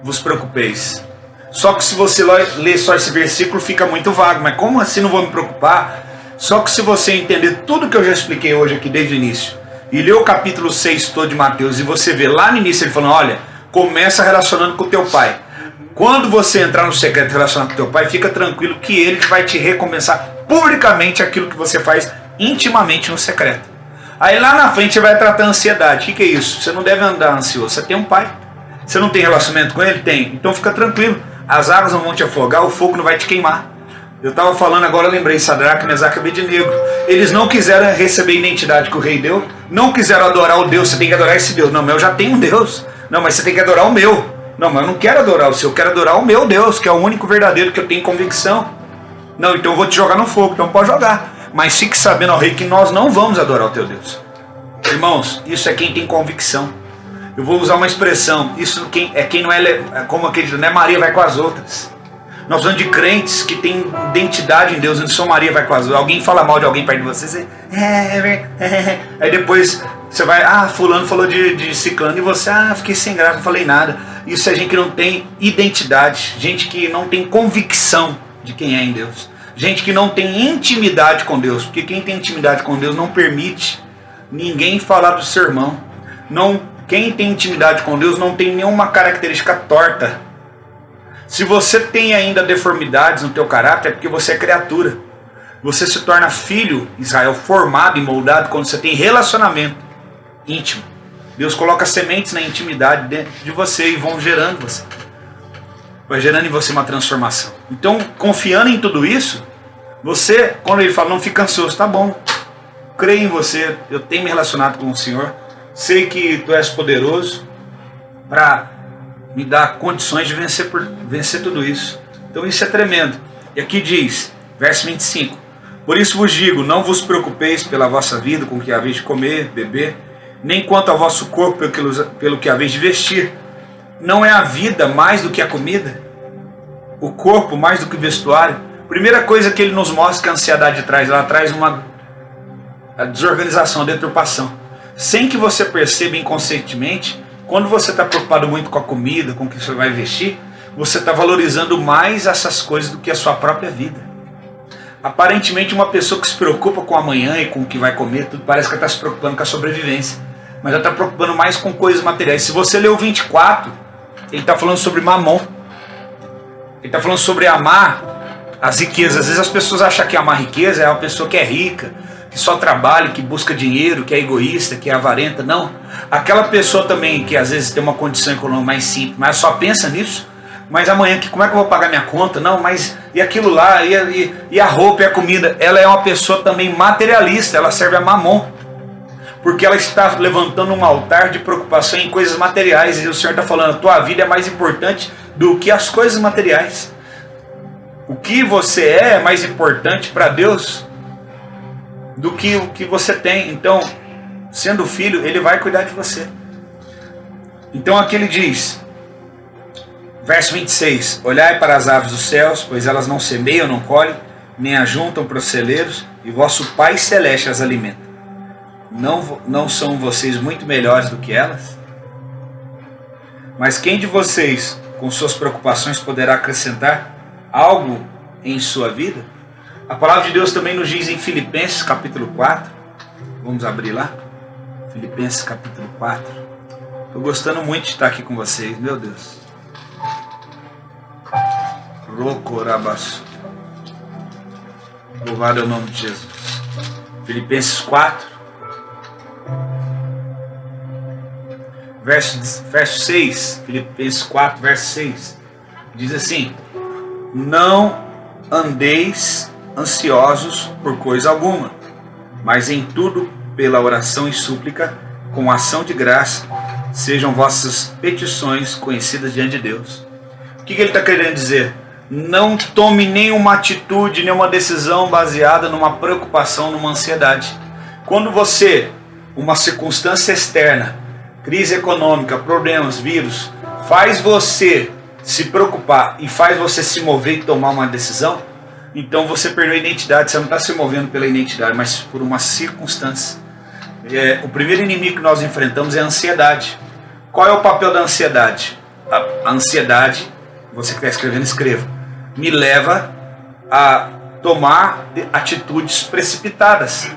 vos preocupeis. Só que se você ler só esse versículo fica muito vago. Mas como assim não vou me preocupar? Só que se você entender tudo que eu já expliquei hoje aqui desde o início, e ler o capítulo 6 todo de Mateus, e você vê lá no início ele falando, olha, começa relacionando com o teu pai. Quando você entrar no secreto relacionado com o teu pai, fica tranquilo que ele vai te recompensar publicamente aquilo que você faz intimamente no secreto. Aí lá na frente você vai tratar a ansiedade. O que é isso? Você não deve andar ansioso, você tem um pai. Você não tem relacionamento com ele? Tem. Então fica tranquilo. As águas não vão te afogar, o fogo não vai te queimar. Eu estava falando agora, eu lembrei, Sadraque, Mesaque e Abednego. Eles não quiseram receber a identidade que o rei deu, não quiseram adorar o Deus, você tem que adorar esse Deus. Não, mas eu já tenho um Deus. Não, mas você tem que adorar o meu. Não, mas eu não quero adorar o seu, eu quero adorar o meu Deus, que é o único verdadeiro que eu tenho convicção. Não, então eu vou te jogar no fogo, então pode jogar. Mas fique sabendo, ó rei, que nós não vamos adorar o teu Deus. Irmãos, isso é quem tem convicção. Eu vou usar uma expressão, isso quem não é, como aquele, não é Maria vai com as outras. Nós falamos de crentes que têm identidade em Deus, não são Maria vai com as outras. Alguém fala mal de alguém perto de você, você aí depois você vai, fulano falou de ciclano, e você, fiquei sem graça, não falei nada. Isso é gente que não tem identidade, gente que não tem convicção de quem é em Deus, gente que não tem intimidade com Deus, porque quem tem intimidade com Deus não permite ninguém falar do seu irmão. Quem tem intimidade com Deus não tem nenhuma característica torta. Se você tem ainda deformidades no teu caráter, é porque você é criatura. Você se torna filho, Israel, formado e moldado quando você tem relacionamento íntimo. Deus coloca sementes na intimidade dentro de você e vão gerando você. Vai gerando em você uma transformação. Então, confiando em tudo isso, você, quando ele fala, não fica ansioso, tá bom. Creio em você, eu tenho me relacionado com o Senhor. Sei que tu és poderoso para me dar condições de vencer tudo isso. Então isso é tremendo. E aqui diz, verso 25: por isso vos digo, não vos preocupeis pela vossa vida, com o que haveis de comer, beber, nem quanto ao vosso corpo pelo que haveis de vestir. Não é a vida mais do que a comida? O corpo mais do que o vestuário? Primeira coisa que ele nos mostra que a ansiedade traz, ela traz uma desorganização, a deturpação. Sem que você perceba inconscientemente, Quando você está preocupado muito com a comida, com o que você vai vestir, você está valorizando mais essas coisas do que a sua própria vida. Aparentemente, uma pessoa que se preocupa com amanhã e com o que vai comer, tudo parece que ela está se preocupando com a sobrevivência. Mas ela está preocupando mais com coisas materiais. Se você ler o 24, ele está falando sobre mamon. Ele está falando sobre amar as riquezas. Às vezes as pessoas acham que amar riqueza é uma pessoa que é rica, que só trabalha, que busca dinheiro, que é egoísta, que é avarenta. Não. Aquela pessoa também que às vezes tem uma condição econômica mais simples, mas só pensa nisso. Mas amanhã, como é que eu vou pagar minha conta? Não, mas e aquilo lá, e a roupa e a comida? Ela é uma pessoa também materialista, ela serve a mamon. Porque ela está levantando um altar de preocupação em coisas materiais. E o Senhor está falando, a tua vida é mais importante do que as coisas materiais. O que você é mais importante para Deus do que o que você tem. Então, sendo filho, Ele vai cuidar de você. Então aqui ele diz, verso 26, olhai para as aves dos céus, pois elas não semeiam, não colhem, nem ajuntam para os celeiros, e vosso Pai Celeste as alimenta. Não são vocês muito melhores do que elas? Mas quem de vocês, com suas preocupações, poderá acrescentar algo em sua vida? A palavra de Deus também nos diz em Filipenses capítulo 4. Vamos abrir lá? Filipenses capítulo 4. Estou gostando muito de estar aqui com vocês, meu Deus. Rocorabaço. Louvado é o nome de Jesus. Filipenses 4. Verso 6, Filipenses 4, verso 6, diz assim, não andeis ansiosos por coisa alguma, mas em tudo, pela oração e súplica, com ação de graça, sejam vossas petições conhecidas diante de Deus. O que ele está querendo dizer? Não tome nenhuma atitude, nenhuma decisão baseada numa preocupação, numa ansiedade. Quando você, uma circunstância externa, crise econômica, problemas, vírus, faz você se preocupar e faz você se mover e tomar uma decisão, então você perdeu a identidade. Você não está se movendo pela identidade, mas por uma circunstância. O primeiro inimigo que nós enfrentamos é a ansiedade. Qual é o papel da ansiedade? A ansiedade, você que está escrevendo, escreva, me leva a tomar atitudes precipitadas.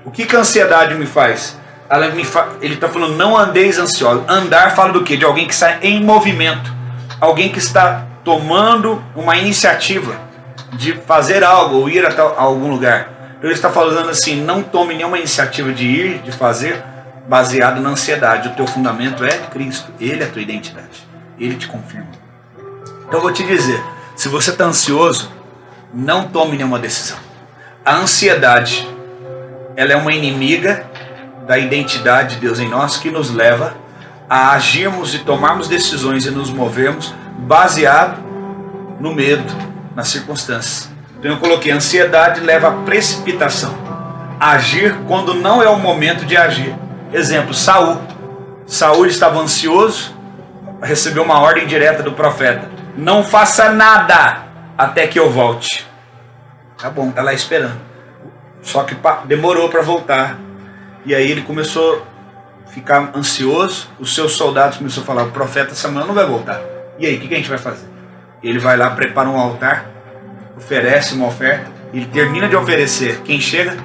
O que a ansiedade me faz? Ele está falando, não andeis ansiosos. Andar fala do quê? De alguém que está em movimento. Alguém que está tomando uma iniciativa de fazer algo ou ir até algum lugar. Então ele está falando assim, não tome nenhuma iniciativa de ir, de fazer, baseado na ansiedade. O teu fundamento é Cristo. Ele é a tua identidade. Ele te confirma. Então eu vou te dizer, se você está ansioso, não tome nenhuma decisão. A ansiedade, ela é uma inimiga da identidade de Deus em nós, que nos leva a agirmos e tomarmos decisões e nos movermos baseado no medo, nas circunstâncias. Então eu coloquei, a ansiedade leva à precipitação, agir quando não é o momento de agir. Exemplo, Saul estava ansioso, recebeu uma ordem direta do profeta, não faça nada até que eu volte. Tá bom, tá lá esperando. Só que demorou para voltar. E aí ele começou a ficar ansioso, os seus soldados começaram a falar, o profeta Samuel não vai voltar. E aí, o que a gente vai fazer? Ele vai lá, prepara um altar, oferece uma oferta, ele termina de oferecer. Quem chega?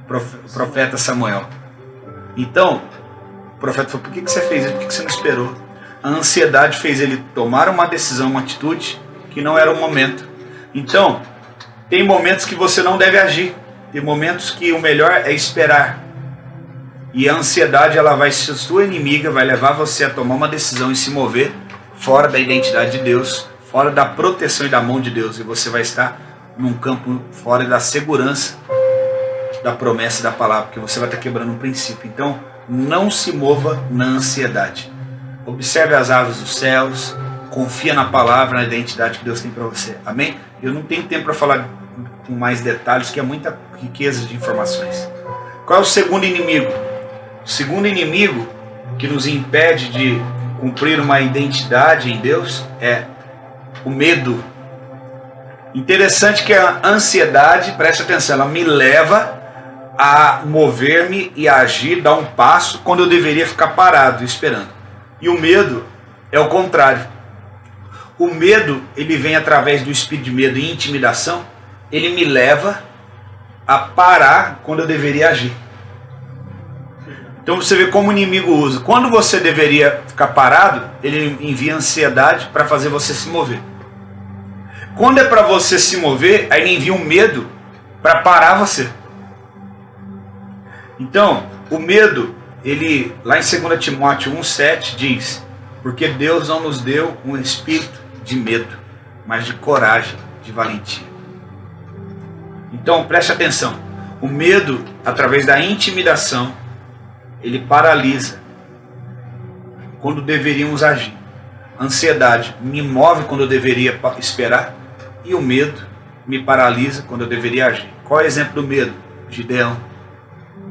O profeta Samuel. Então, o profeta falou, por que você fez isso? Por que você não esperou? A ansiedade fez ele tomar uma decisão, uma atitude, que não era o momento. Então, tem momentos que você não deve agir. Tem momentos que o melhor é esperar. E a ansiedade, ela vai ser sua inimiga, vai levar você a tomar uma decisão e se mover fora da identidade de Deus, fora da proteção e da mão de Deus. E você vai estar num campo fora da segurança da promessa e da palavra, porque você vai estar quebrando um princípio. Então, não se mova na ansiedade. Observe as aves dos céus, confia na palavra, na identidade que Deus tem para você. Amém? Eu não tenho tempo para falar com mais detalhes, que é muita riqueza de informações. Qual é o segundo inimigo? O segundo inimigo que nos impede de cumprir uma identidade em Deus é o medo. Interessante que a ansiedade, preste atenção, ela me leva a mover-me e a agir, dar um passo, quando eu deveria ficar parado, esperando. E o medo é o contrário. O medo, ele vem através do espírito de medo e intimidação, ele me leva a parar quando eu deveria agir. Então você vê como o inimigo usa. Quando você deveria ficar parado, ele envia ansiedade para fazer você se mover. Quando é para você se mover, aí ele envia um medo para parar você. Então, o medo, ele lá em 2 Timóteo 1,7 diz: porque Deus não nos deu um espírito de medo, mas de coragem, de valentia. Então, preste atenção. O medo, através da intimidação, ele paralisa quando deveríamos agir. A ansiedade me move quando eu deveria esperar, e o medo me paralisa quando eu deveria agir. Qual é o exemplo do medo? Gideão.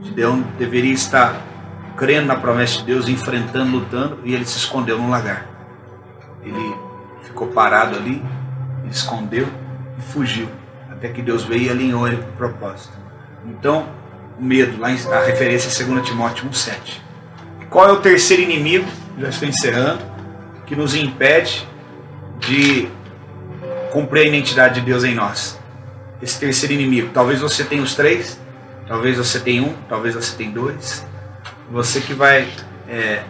Gideão deveria estar crendo na promessa de Deus, enfrentando, lutando, e ele se escondeu num lagar. Ele ficou parado ali, ele escondeu e fugiu, até que Deus veio e alinhou ele para o propósito. Então, o medo, lá a referência é 2 Timóteo 1,7. Qual é o terceiro inimigo, já estou encerrando, que nos impede de cumprir a identidade de Deus em nós? Esse terceiro inimigo, talvez você tenha os três, talvez você tenha um, talvez você tenha dois. Você que vai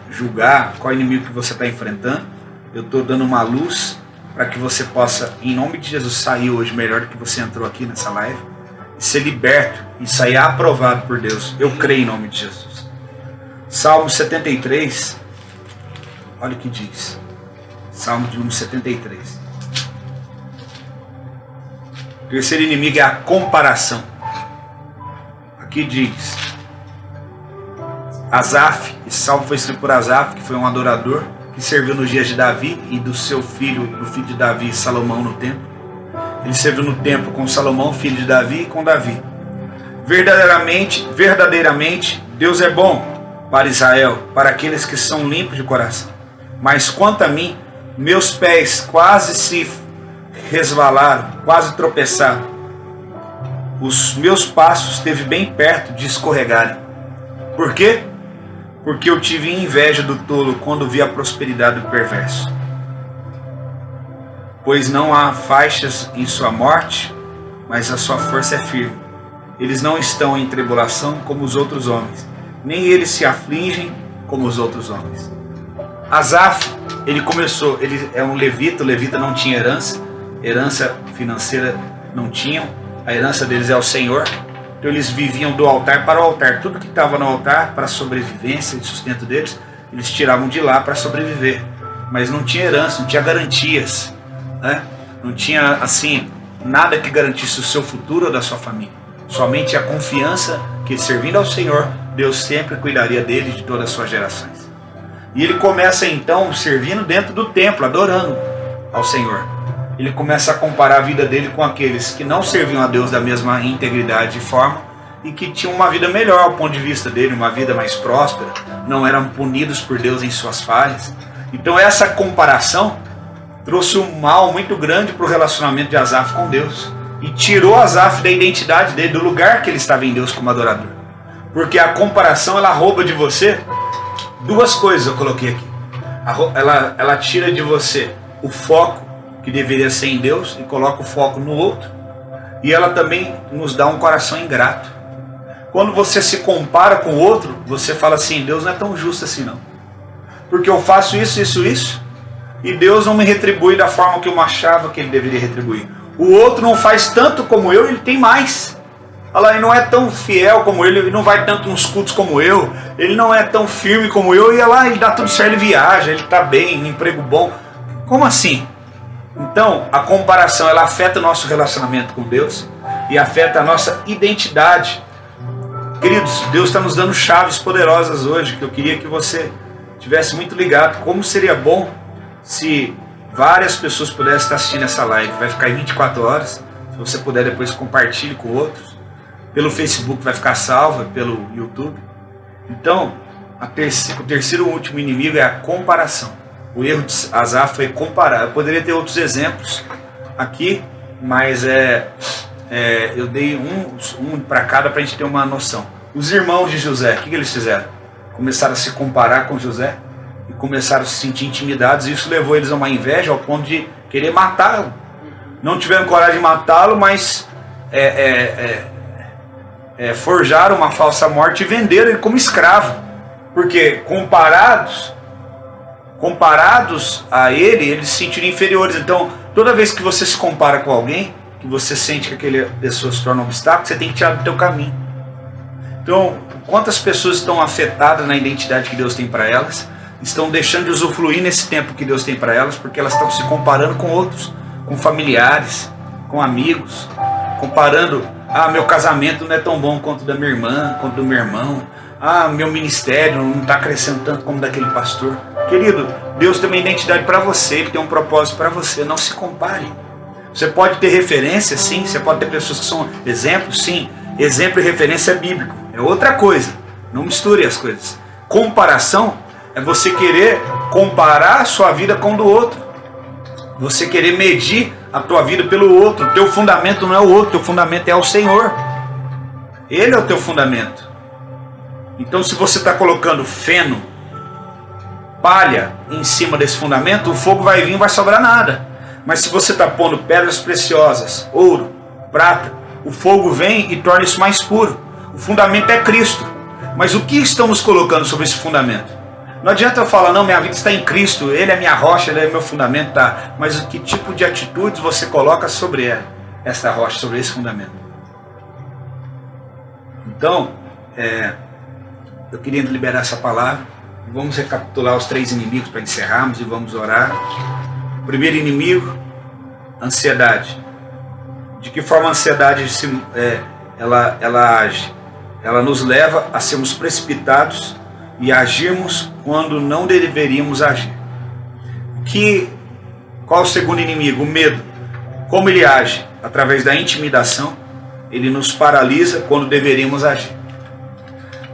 julgar qual inimigo que você está enfrentando. Eu estou dando uma luz para que você possa, em nome de Jesus, sair hoje melhor do que você entrou aqui nessa live, e ser liberto e sair aprovado por Deus. Eu creio em nome de Jesus. Salmo 73, olha o que diz. Salmo de número 73. O terceiro inimigo é a comparação. Aqui diz: Asaf, esse salmo foi escrito por Asaf, que foi um adorador, que serviu nos dias de Davi e do seu filho, do filho de Davi, Salomão, no templo. Ele serviu no templo com Salomão, filho de Davi, e com Davi. Verdadeiramente, Deus é bom para Israel, para aqueles que são limpos de coração. Mas quanto a mim, meus pés quase se resvalaram, quase tropeçaram. Os meus passos esteve bem perto de escorregarem. Por quê? Porque eu tive inveja do tolo quando vi a prosperidade do perverso. Pois não há faixas em sua morte, mas a sua força é firme. Eles não estão em tribulação como os outros homens, nem eles se afligem como os outros homens. Asaf, ele começou, ele é um levita, o levita não tinha herança financeira não tinham, a herança deles é o Senhor. Então eles viviam do altar para o altar. Tudo que estava no altar para a sobrevivência e sustento deles, eles tiravam de lá para sobreviver. Mas não tinha herança, não tinha garantias, né? Não tinha assim nada que garantisse o seu futuro ou da sua família. Somente a confiança que, servindo ao Senhor, Deus sempre cuidaria dele e de todas as suas gerações. E ele começa então servindo dentro do templo, adorando ao Senhor. Ele começa a comparar a vida dele com aqueles que não serviam a Deus da mesma integridade e forma e que tinham uma vida melhor ao ponto de vista dele, uma vida mais próspera, não eram punidos por Deus em suas falhas. Então essa comparação trouxe um mal muito grande para o relacionamento de Asaf com Deus e tirou Asaf da identidade dele, do lugar que ele estava em Deus como adorador. Porque a comparação, ela rouba de você duas coisas, eu coloquei aqui. Ela tira de você o foco que deveria ser em Deus e coloca o foco no outro. E ela também nos dá um coração ingrato. Quando você se compara com o outro, você fala assim: Deus não é tão justo assim não. Porque eu faço isso, e Deus não me retribui da forma que eu achava que Ele deveria retribuir. O outro não faz tanto como eu, ele tem mais. Olha lá, ele não é tão fiel como ele não vai tanto nos cultos como eu, ele não é tão firme como eu, e olha lá, ele dá tudo certo, ele viaja, ele está bem, um emprego bom. Como assim? Então, a comparação, ela afeta o nosso relacionamento com Deus e afeta a nossa identidade. Queridos, Deus está nos dando chaves poderosas hoje, que eu queria que você tivesse muito ligado. Como seria bom se várias pessoas pudessem estar assistindo essa live. Vai ficar em 24 horas. Se você puder, depois compartilhe com outros. Pelo Facebook vai ficar salva, pelo YouTube. Então, o terceiro e último inimigo é a comparação. O erro de Asaf foi comparar. Eu poderia ter outros exemplos aqui, mas eu dei um para cada para a gente ter uma noção. Os irmãos de José, o que eles fizeram? Começaram a se comparar com José e começaram a se sentir intimidados. Isso levou eles a uma inveja ao ponto de querer matá-lo. Não tiveram coragem de matá-lo, mas forjaram uma falsa morte e venderam ele como escravo. Porque comparados a ele, eles se sentiram inferiores. Então, toda vez que você se compara com alguém, que você sente que aquela pessoa se torna um obstáculo, você tem que tirar do teu caminho. Então, quantas pessoas estão afetadas na identidade que Deus tem para elas, estão deixando de usufruir nesse tempo que Deus tem para elas, porque elas estão se comparando com outros, com familiares, com amigos, comparando, meu casamento não é tão bom quanto da minha irmã, quanto do meu irmão, meu ministério não está crescendo tanto como daquele pastor. Querido, Deus tem uma identidade para você, Ele tem um propósito para você, não se compare. Você pode ter referência, sim, você pode ter pessoas que são exemplos, sim. Exemplo e referência é bíblico, é outra coisa, não misture as coisas. Comparação é você querer comparar a sua vida com o do outro, você querer medir a tua vida pelo outro. O teu fundamento não é o outro, teu fundamento é o Senhor, Ele é o teu fundamento. Então, se você está colocando feno, palha em cima desse fundamento, o fogo vai vir e não vai sobrar nada. Mas se você está pondo pedras preciosas, ouro, prata, o fogo vem e torna isso mais puro. O fundamento é Cristo. Mas o que estamos colocando sobre esse fundamento? Não adianta eu falar, não, minha vida está em Cristo, Ele é minha rocha, Ele é meu fundamento, tá? Mas que tipo de atitudes você coloca sobre essa rocha, sobre esse fundamento? Então, eu queria liberar essa palavra. Vamos recapitular os 3 inimigos para encerrarmos e vamos orar. O primeiro inimigo, ansiedade. De que forma a ansiedade ela age? Ela nos leva a sermos precipitados e agirmos quando não deveríamos agir. Qual o segundo inimigo? O medo. Como ele age? Através da intimidação. Ele nos paralisa quando deveríamos agir.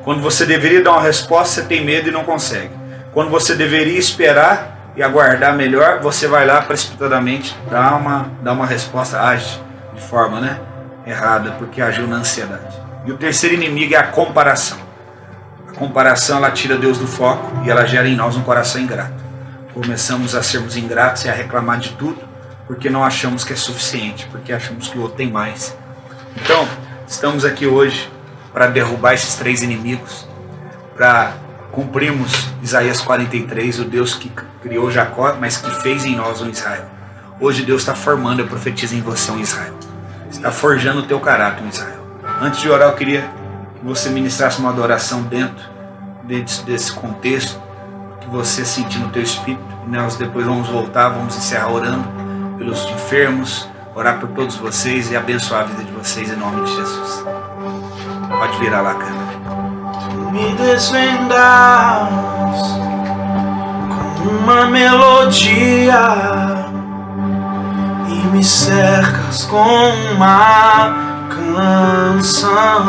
Quando você deveria dar uma resposta, você tem medo e não consegue. Quando você deveria esperar e aguardar melhor, você vai lá precipitadamente, dá uma resposta, age de forma errada, porque agiu na ansiedade. E o terceiro inimigo é a comparação. A comparação, ela tira Deus do foco e ela gera em nós um coração ingrato. Começamos a sermos ingratos e a reclamar de tudo, porque não achamos que é suficiente, porque achamos que o outro tem mais. Então, estamos aqui hoje para derrubar esses 3 inimigos, para cumprirmos Isaías 43, o Deus que criou Jacó, mas que fez em nós um Israel. Hoje Deus está formando, eu profetizo em você um Israel. Está forjando o teu caráter, um Israel. Antes de orar, eu queria que você ministrasse uma adoração dentro desse contexto, que você sentir no teu espírito. E nós depois vamos voltar, vamos encerrar orando pelos enfermos, orar por todos vocês e abençoar a vida de vocês em nome de Jesus. Pode virar lá, câmera. Me desvendas com uma melodia e me cercas com uma canção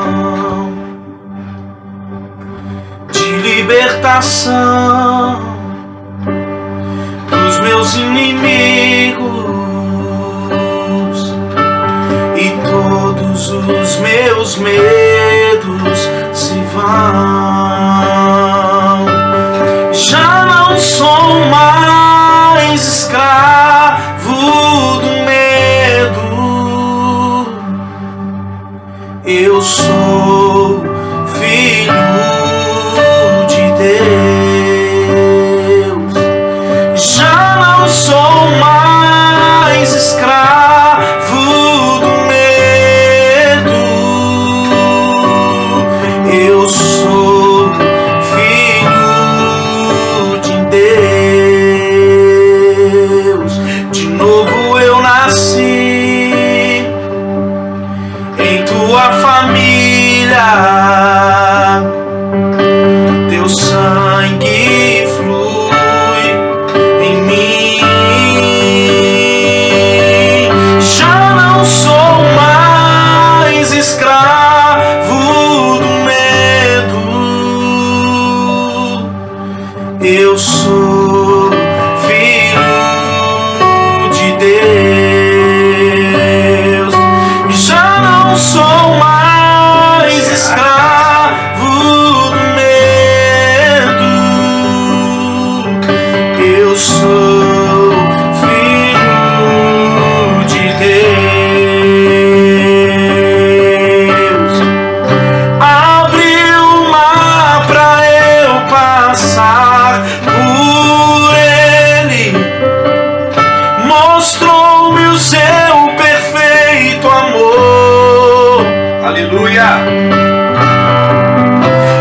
de libertação dos meus inimigos e todos os meus medos se vão. Já não sou mais escravo do medo, eu sou filho de Deus. Já não sou mais escravo do medo, eu sou filho de Deus. De novo eu nasci em tua família, teu sangue flui em mim. Já não sou mais escravo do medo, eu sou filho de Deus. Já mostrou-me o seu perfeito amor. Aleluia.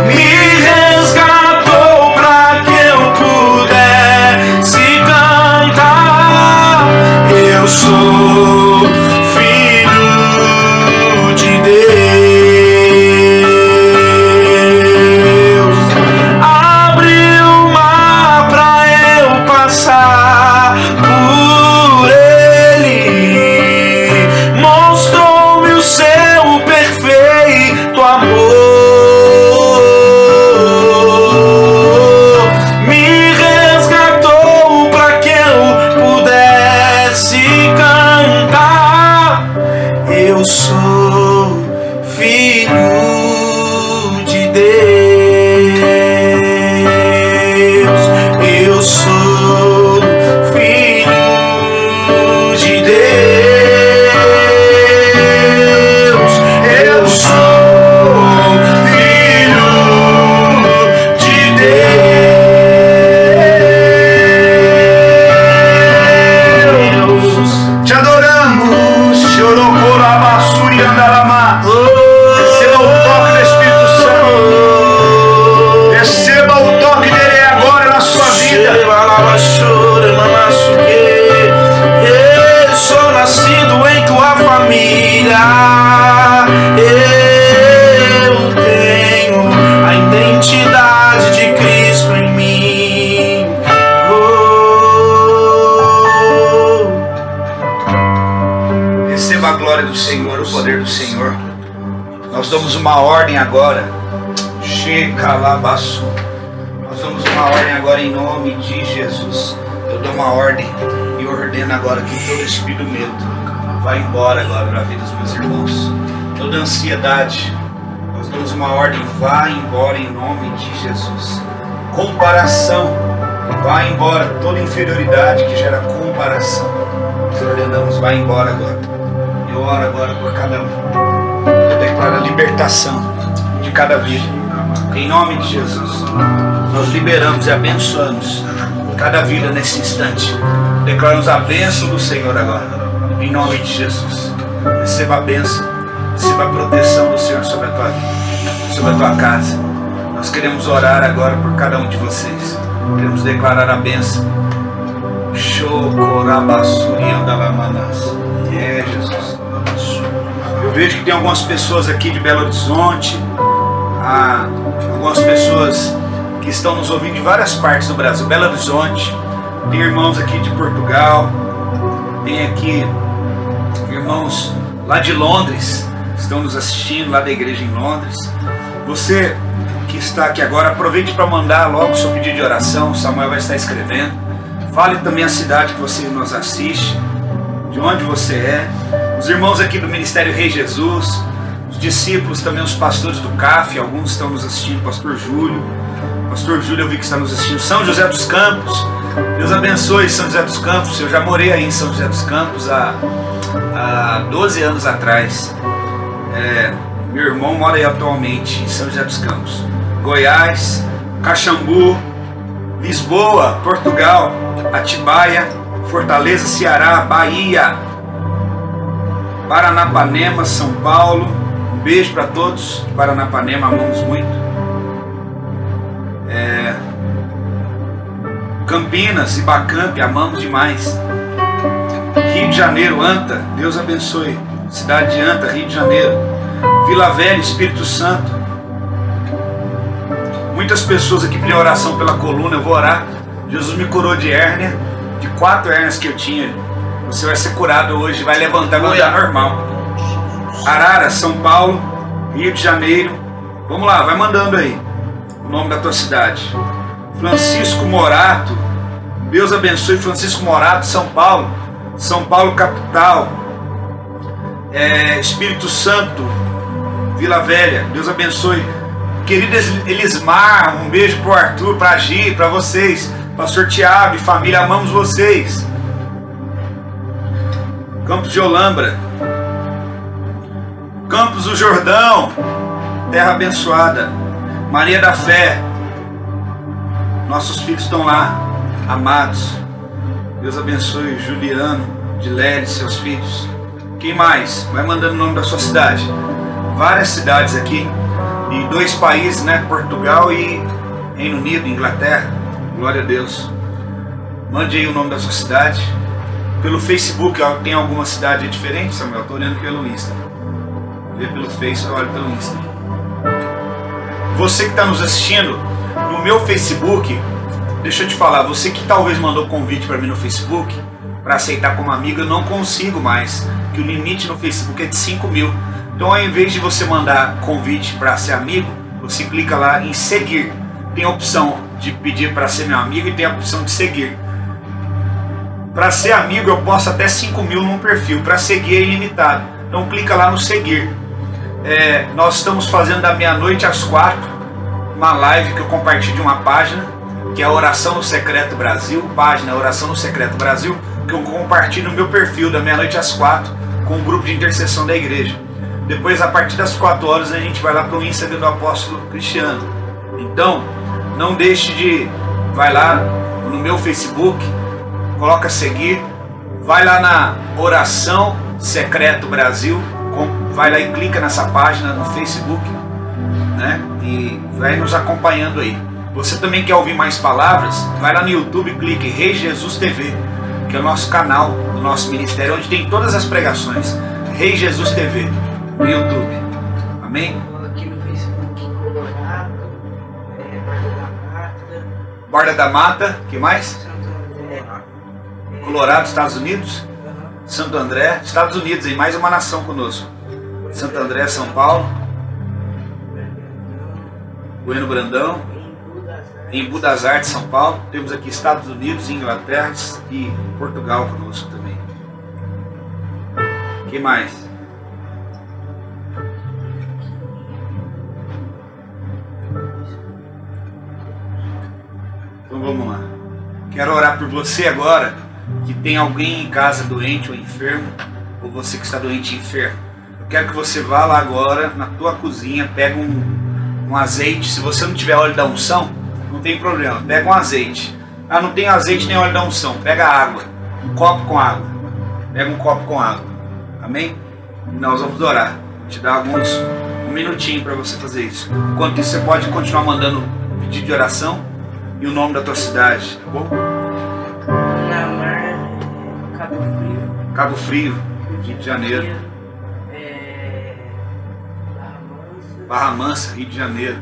Me resgatou pra que eu pudesse cantar. Eu sou filho de Deus. Abriu o mar pra eu passar por ele. Mostrou-me o seu perfeito amor. Me resgatou pra que eu pudesse cantar. Eu sou filho de Deus. Eu sou filho de Deus. Eu sou filho de Deus. Te adoramos. Chorocorabasuri andaramá. Receba o toque do Espírito Santo. Receba o toque dele agora na sua vida. Eu sou nascido em tua família. Eu tenho a identidade de Cristo em mim. Receba a glória do Senhor, o poder do Senhor. Nós damos uma ordem agora. Shekalabasu. Nós damos uma ordem agora em nome de Jesus. Eu dou uma ordem e ordeno agora que todo espírito do medo vai embora agora da vida dos meus irmãos. Toda ansiedade, nós damos uma ordem, vai embora em nome de Jesus. Comparação, vai embora. Toda inferioridade que gera comparação, nós ordenamos, vai embora agora. Eu oro agora por cada um. Eu declaro a libertação de cada vida. Em nome de Jesus, nós liberamos e abençoamos cada vida nesse instante. Declaramos a bênção do Senhor agora. Em nome de Jesus. Receba a bênção, receba a proteção do Senhor sobre a tua vida, sobre a tua casa. Nós queremos orar agora por cada um de vocês. Queremos declarar a bênção. É, Jesus. Eu vejo que tem algumas pessoas aqui de Belo Horizonte, algumas pessoas que estão nos ouvindo de várias partes do Brasil. Belo Horizonte, tem irmãos aqui de Portugal, tem aqui irmãos lá de Londres, estão nos assistindo lá da igreja em Londres. Você que está aqui agora, aproveite para mandar logo o seu pedido de oração. O Samuel vai estar escrevendo. Fale também a cidade que você nos assiste, de onde você é. Os irmãos aqui do Ministério Rei Jesus, os discípulos, também os pastores do CAF, alguns estão nos assistindo. Pastor Júlio eu vi que está nos assistindo. São José dos Campos, Deus abençoe São José dos Campos. Eu já morei aí em São José dos Campos há 12 anos atrás. Meu irmão mora aí atualmente em São José dos Campos. Goiás, Caxambu, Lisboa, Portugal, Atibaia, Fortaleza, Ceará, Bahia, Paranapanema, São Paulo. Um beijo para todos de Paranapanema, amamos muito. Campinas, Ibacamp, amamos demais. Rio de Janeiro, Anta, Deus abençoe. Cidade de Anta, Rio de Janeiro. Vila Velha, Espírito Santo. Muitas pessoas aqui pediram oração pela coluna. Eu vou orar. Jesus me curou de hérnia, de 4 hérnias que eu tinha. Você vai ser curado hoje, vai levantar, vai andar normal. Arara, São Paulo, Rio de Janeiro. Vamos lá, vai mandando aí o nome da tua cidade. Francisco Morato, Deus abençoe. Francisco Morato, São Paulo. São Paulo capital. Espírito Santo, Vila Velha, Deus abençoe. Querido Elismar, um beijo pro Arthur, pra Gi, pra vocês. Pastor Tiago e família, amamos vocês. Campos de Olambra, Campos do Jordão, terra abençoada. Maria da Fé, nossos filhos estão lá, amados. Deus abençoe. Juliano, de Lely, seus filhos. Quem mais? Vai mandando o nome da sua cidade. Várias cidades aqui, em 2 países, né? Portugal e Reino Unido, Inglaterra. Glória a Deus. Mande aí o nome da sua cidade. Pelo Facebook, tem alguma cidade diferente, Samuel? Estou olhando pelo Insta. Vê pelo Face, eu olho pelo Insta. Você que está nos assistindo no meu Facebook, deixa eu te falar, você que talvez mandou convite para mim no Facebook, para aceitar como amigo, eu não consigo mais, que o limite no Facebook é de 5.000. Então, ao invés de você mandar convite para ser amigo, você clica lá em seguir. Tem a opção de pedir para ser meu amigo e tem a opção de seguir. Para ser amigo eu posto até 5.000 num perfil, para seguir é ilimitado. Então clica lá no seguir. Nós estamos fazendo da meia-noite às 4 uma live que eu compartilho de uma página, que é a Oração no Secreto Brasil, página Oração no Secreto Brasil, que eu compartilho no meu perfil da meia-noite às 4 com um grupo de intercessão da igreja. Depois, a partir das 4 horas, a gente vai lá para o Instagram do Apóstolo Cristiano. Então, não deixe de... Vai lá no meu Facebook, coloca seguir, vai lá na Oração Secreto Brasil, vai lá e clica nessa página no Facebook, né? E vai nos acompanhando aí. Você também quer ouvir mais palavras? Vai lá no YouTube e clique Rei Jesus TV, que é o nosso canal do nosso ministério, onde tem todas as pregações. Rei Jesus TV no YouTube. Amém? Aqui no Facebook, Colorado, Borda da Mata. Borda da Mata, que mais? Santo André. Colorado, Estados Unidos. Santo André, Estados Unidos, em mais uma nação conosco. Santo André, São Paulo. Bueno Brandão. Embu das Artes, São Paulo. Temos aqui Estados Unidos, Inglaterra e Portugal conosco também. Que mais? Então vamos lá. Quero orar por você agora, que tem alguém em casa doente ou enfermo, ou você que está doente e enfermo. Eu quero que você vá lá agora na tua cozinha, pega um azeite. Se você não tiver óleo da unção, não tem problema, pega um azeite. Ah, não tem azeite nem óleo da unção, pega água, um copo com água. Pega um copo com água. Amém? Nós vamos orar. Vou te dar um minutinho para você fazer isso. Enquanto isso, você pode continuar mandando pedido de oração e o nome da tua cidade, tá bom? Na Mar, Cabo Frio. Cabo Frio, Rio de Janeiro. Barra Mansa, Rio de Janeiro.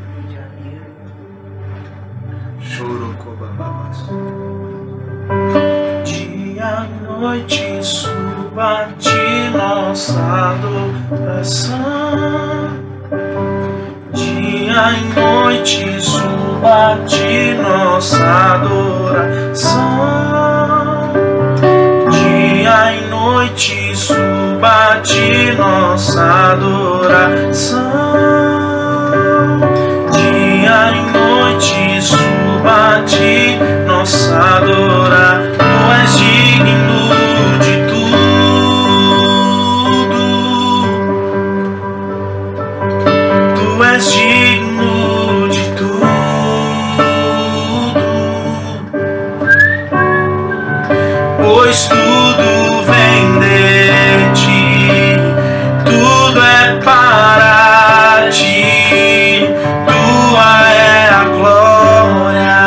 Chorocobababas. Dia e noite suba a ti nossa adoração. Dia e noite suba a ti nossa adoração. Dia e noite suba a ti nossa adoração. Dia e noite suba a ti nossa adoração. Tu és digno de tudo. Tu és digno de tudo. Pois tudo vem de ti. Tudo é para ti. Tua é a glória.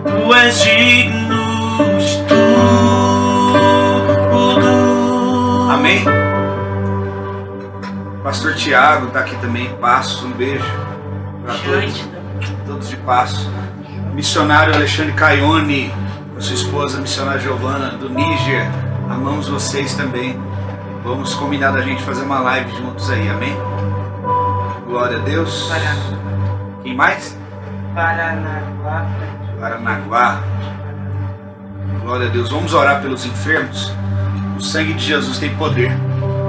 Tu és digno de tudo. Amém? Pastor Tiago está aqui também, Passos, um beijo para todos, todos de Passos. Missionário Alexandre Caione, com sua esposa, missionária Giovana, do Níger, amamos vocês também. Vamos combinar da gente fazer uma live juntos aí, amém? Glória a Deus. Quem mais? Paranaguá. Paranaguá. Glória a Deus. Vamos orar pelos enfermos. O sangue de Jesus tem poder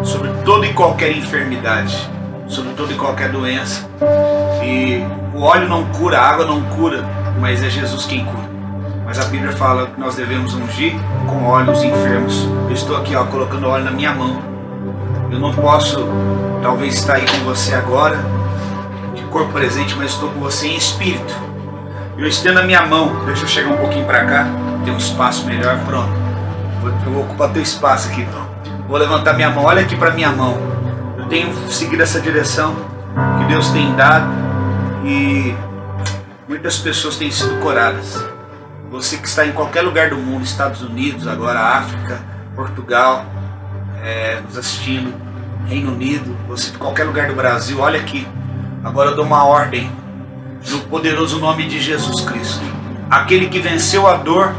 sobre toda e qualquer enfermidade, sobre toda e qualquer doença. E o óleo não cura, a água não cura, mas é Jesus quem cura. Mas a Bíblia fala que nós devemos ungir com óleo os enfermos. Eu estou aqui, colocando óleo na minha mão. Eu não posso, talvez, estar aí com você agora, de corpo presente, mas estou com você em espírito. Eu estendo a minha mão. Deixa eu chegar um pouquinho para cá. Tem um espaço melhor. Pronto. Eu vou ocupar teu espaço aqui. Vou levantar minha mão. Olha aqui para minha mão. Eu tenho seguido essa direção que Deus tem dado. E muitas pessoas têm sido curadas. Você que está em qualquer lugar do mundo, Estados Unidos, agora África, Portugal, nos assistindo, Reino Unido, você de qualquer lugar do Brasil, olha aqui. Agora eu dou uma ordem no poderoso nome de Jesus Cristo. Aquele que venceu a dor,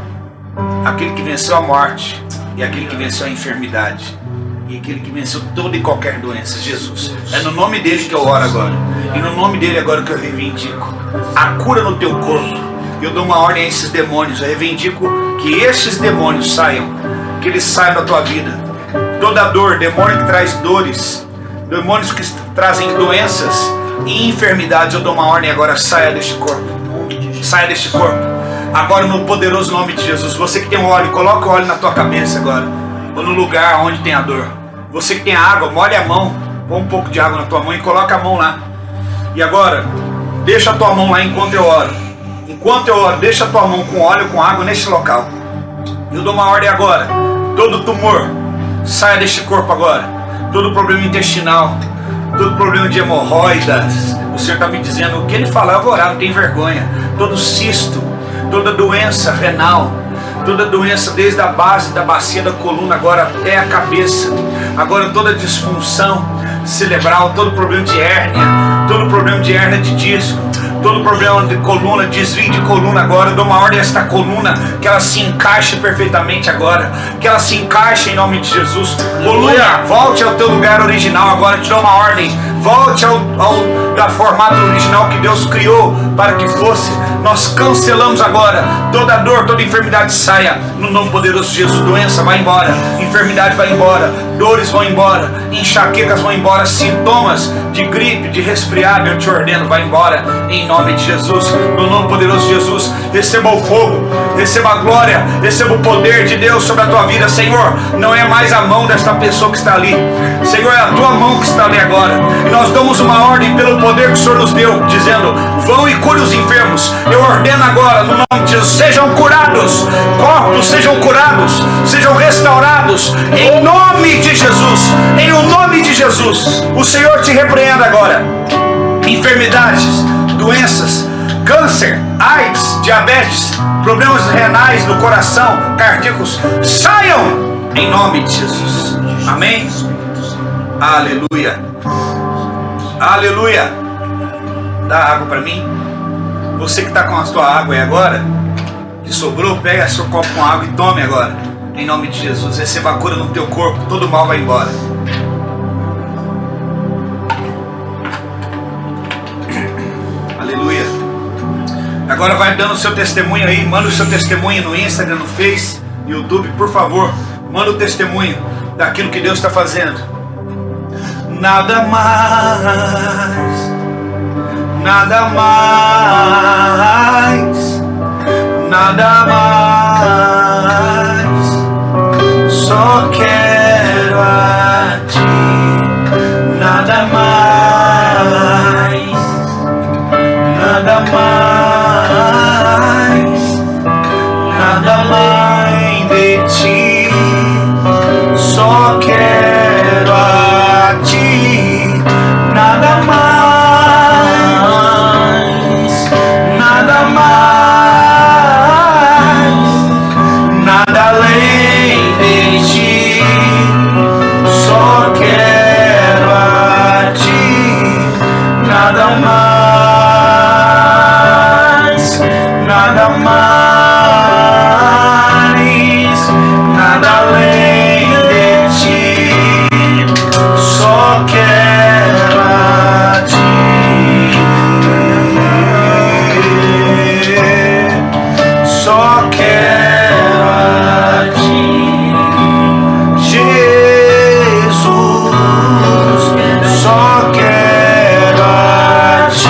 aquele que venceu a morte, e aquele que venceu a enfermidade, e aquele que venceu toda e qualquer doença, Jesus. É no nome dele que eu oro agora. E no nome dele agora que eu reivindico a cura no teu corpo. Eu dou uma ordem a esses demônios. Eu reivindico que esses demônios saiam, que eles saiam da tua vida. Toda dor, demônio que traz dores, demônios que trazem doenças e enfermidades, eu dou uma ordem agora, saia deste corpo. Saia deste corpo. Agora no poderoso nome de Jesus. Você que tem um óleo, coloca o óleo na tua cabeça agora. Ou no lugar onde tem a dor. Você que tem água, molhe a mão. Põe um pouco de água na tua mão e coloca a mão lá. E agora, deixa a tua mão lá enquanto eu oro. Enquanto eu oro, deixa a tua mão com óleo, com água neste local. Eu dou uma ordem agora. Todo tumor, saia deste corpo agora. Todo problema intestinal, todo problema de hemorroidas. O Senhor está me dizendo, o que Ele falar eu vou orar, não tem vergonha. Todo cisto, toda doença renal, toda doença desde a base da bacia da coluna agora até a cabeça. Agora toda disfunção cerebral, todo problema de hérnia, todo problema de hérnia de disco, todo problema de coluna, desvio de coluna agora. Eu dou uma ordem a esta coluna, que ela se encaixe perfeitamente agora, que ela se encaixe em nome de Jesus. Coluna, volte ao teu lugar original agora, te dou uma ordem. Volte ao formato original que Deus criou para que fosse. Nós cancelamos agora toda dor, toda enfermidade saia no nome poderoso de Jesus. Doença vai embora, enfermidade vai embora, dores vão embora, enxaquecas vão embora, sintomas de gripe, de resfriado, eu te ordeno, vai embora em nome de Jesus. No nome poderoso de Jesus, receba o fogo, receba a glória, receba o poder de Deus sobre a tua vida. Senhor, não é mais a mão desta pessoa que está ali, Senhor, é a tua mão que está ali agora. E nós damos uma ordem pelo poder que o Senhor nos deu, dizendo, vão e cure os enfermos. Eu ordeno agora, no nome de Jesus, sejam curados, corpos sejam curados, sejam restaurados, em nome de Jesus, em o nome de Jesus. O Senhor te repreenda agora. Enfermidades, doenças, câncer, AIDS, diabetes, problemas renais do coração, cardíacos, saiam em nome de Jesus. Amém? Aleluia. Aleluia. Dá água para mim. Você que está com a sua água aí agora, que sobrou, pega seu copo com água e tome agora. Em nome de Jesus. Receba a cura no teu corpo. Todo mal vai embora. Aleluia. Agora vai dando o seu testemunho aí. Manda o seu testemunho no Instagram, no Face, no YouTube, por favor. Manda o testemunho daquilo que Deus está fazendo. Nada mais, nada mais, nada mais, só quero a ti. Nada mais, nada mais, nada mais de ti, só quero a ti. Nada mais, nada mais, nada além de ti, só quero a ti. Nada mais, nada mais, nada além de ti, só quero a ti, só quero a ti, Jesus, só quero a ti.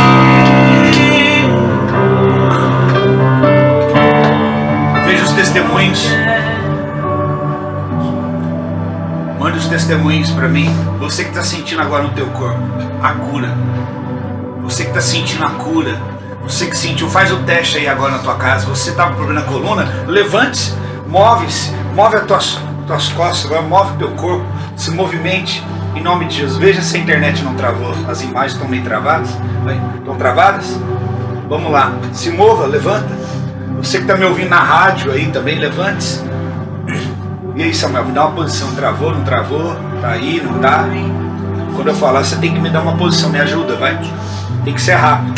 Veja os testemunhos. Mande os testemunhos para mim. Você que está sentindo agora no teu corpo a cura. Você que está sentindo a cura. Você que sentiu, faz o teste aí agora na tua casa. Você está com problema na coluna, levante-se, move-se, move as tuas costas, agora move o teu corpo, se movimente em nome de Jesus. Veja se a internet não travou, as imagens estão meio travadas. Estão travadas? Vamos lá, se mova, levanta. Você que está me ouvindo na rádio aí também, levante-se. E aí, Samuel, me dá uma posição. Travou, não travou? Tá aí, não tá? Quando eu falar, você tem que me dar uma posição, me ajuda, vai. Tem que ser rápido.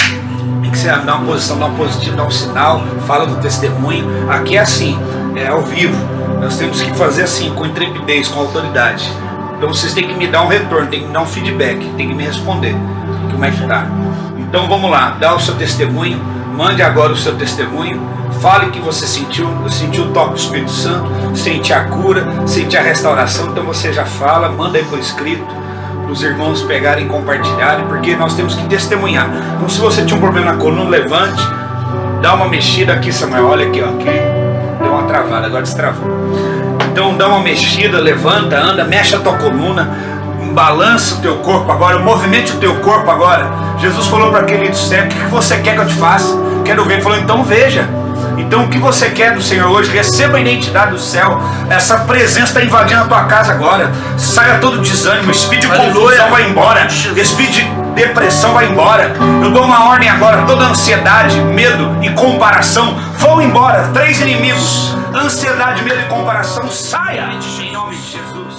Tem que ser rápido, dá uma posição, dá um positivo, dá um sinal, fala do testemunho. Aqui é assim, é ao vivo. Nós temos que fazer assim, com intrepidez, com autoridade. Então vocês têm que me dar um retorno, tem que me dar um feedback, tem que me responder. Como é que tá? Então vamos lá, dá o seu testemunho, mande agora o seu testemunho. Fale que você sentiu o toque do Espírito Santo, sente a cura, sente a restauração. Então você já fala, manda aí por escrito, para os irmãos pegarem e compartilharem, porque nós temos que testemunhar. Então se você tinha um problema na coluna, levante, dá uma mexida aqui, Samuel, olha aqui, ó, aqui, deu uma travada, agora destravou. Então dá uma mexida, levanta, anda, mexe a tua coluna, balança o teu corpo agora, movimente o teu corpo agora. Jesus falou para aquele do cego, o que você quer que eu te faça? Quero ver. Ele falou, então veja. Então o que você quer do Senhor hoje? Receba a identidade do céu. Essa presença está invadindo a tua casa agora. Saia todo desânimo, espírito de confusão vai embora, espírito de depressão vai embora. Eu dou uma ordem agora, toda ansiedade, medo e comparação vão embora. 3 inimigos: ansiedade, medo e comparação. Saia em nome de Jesus.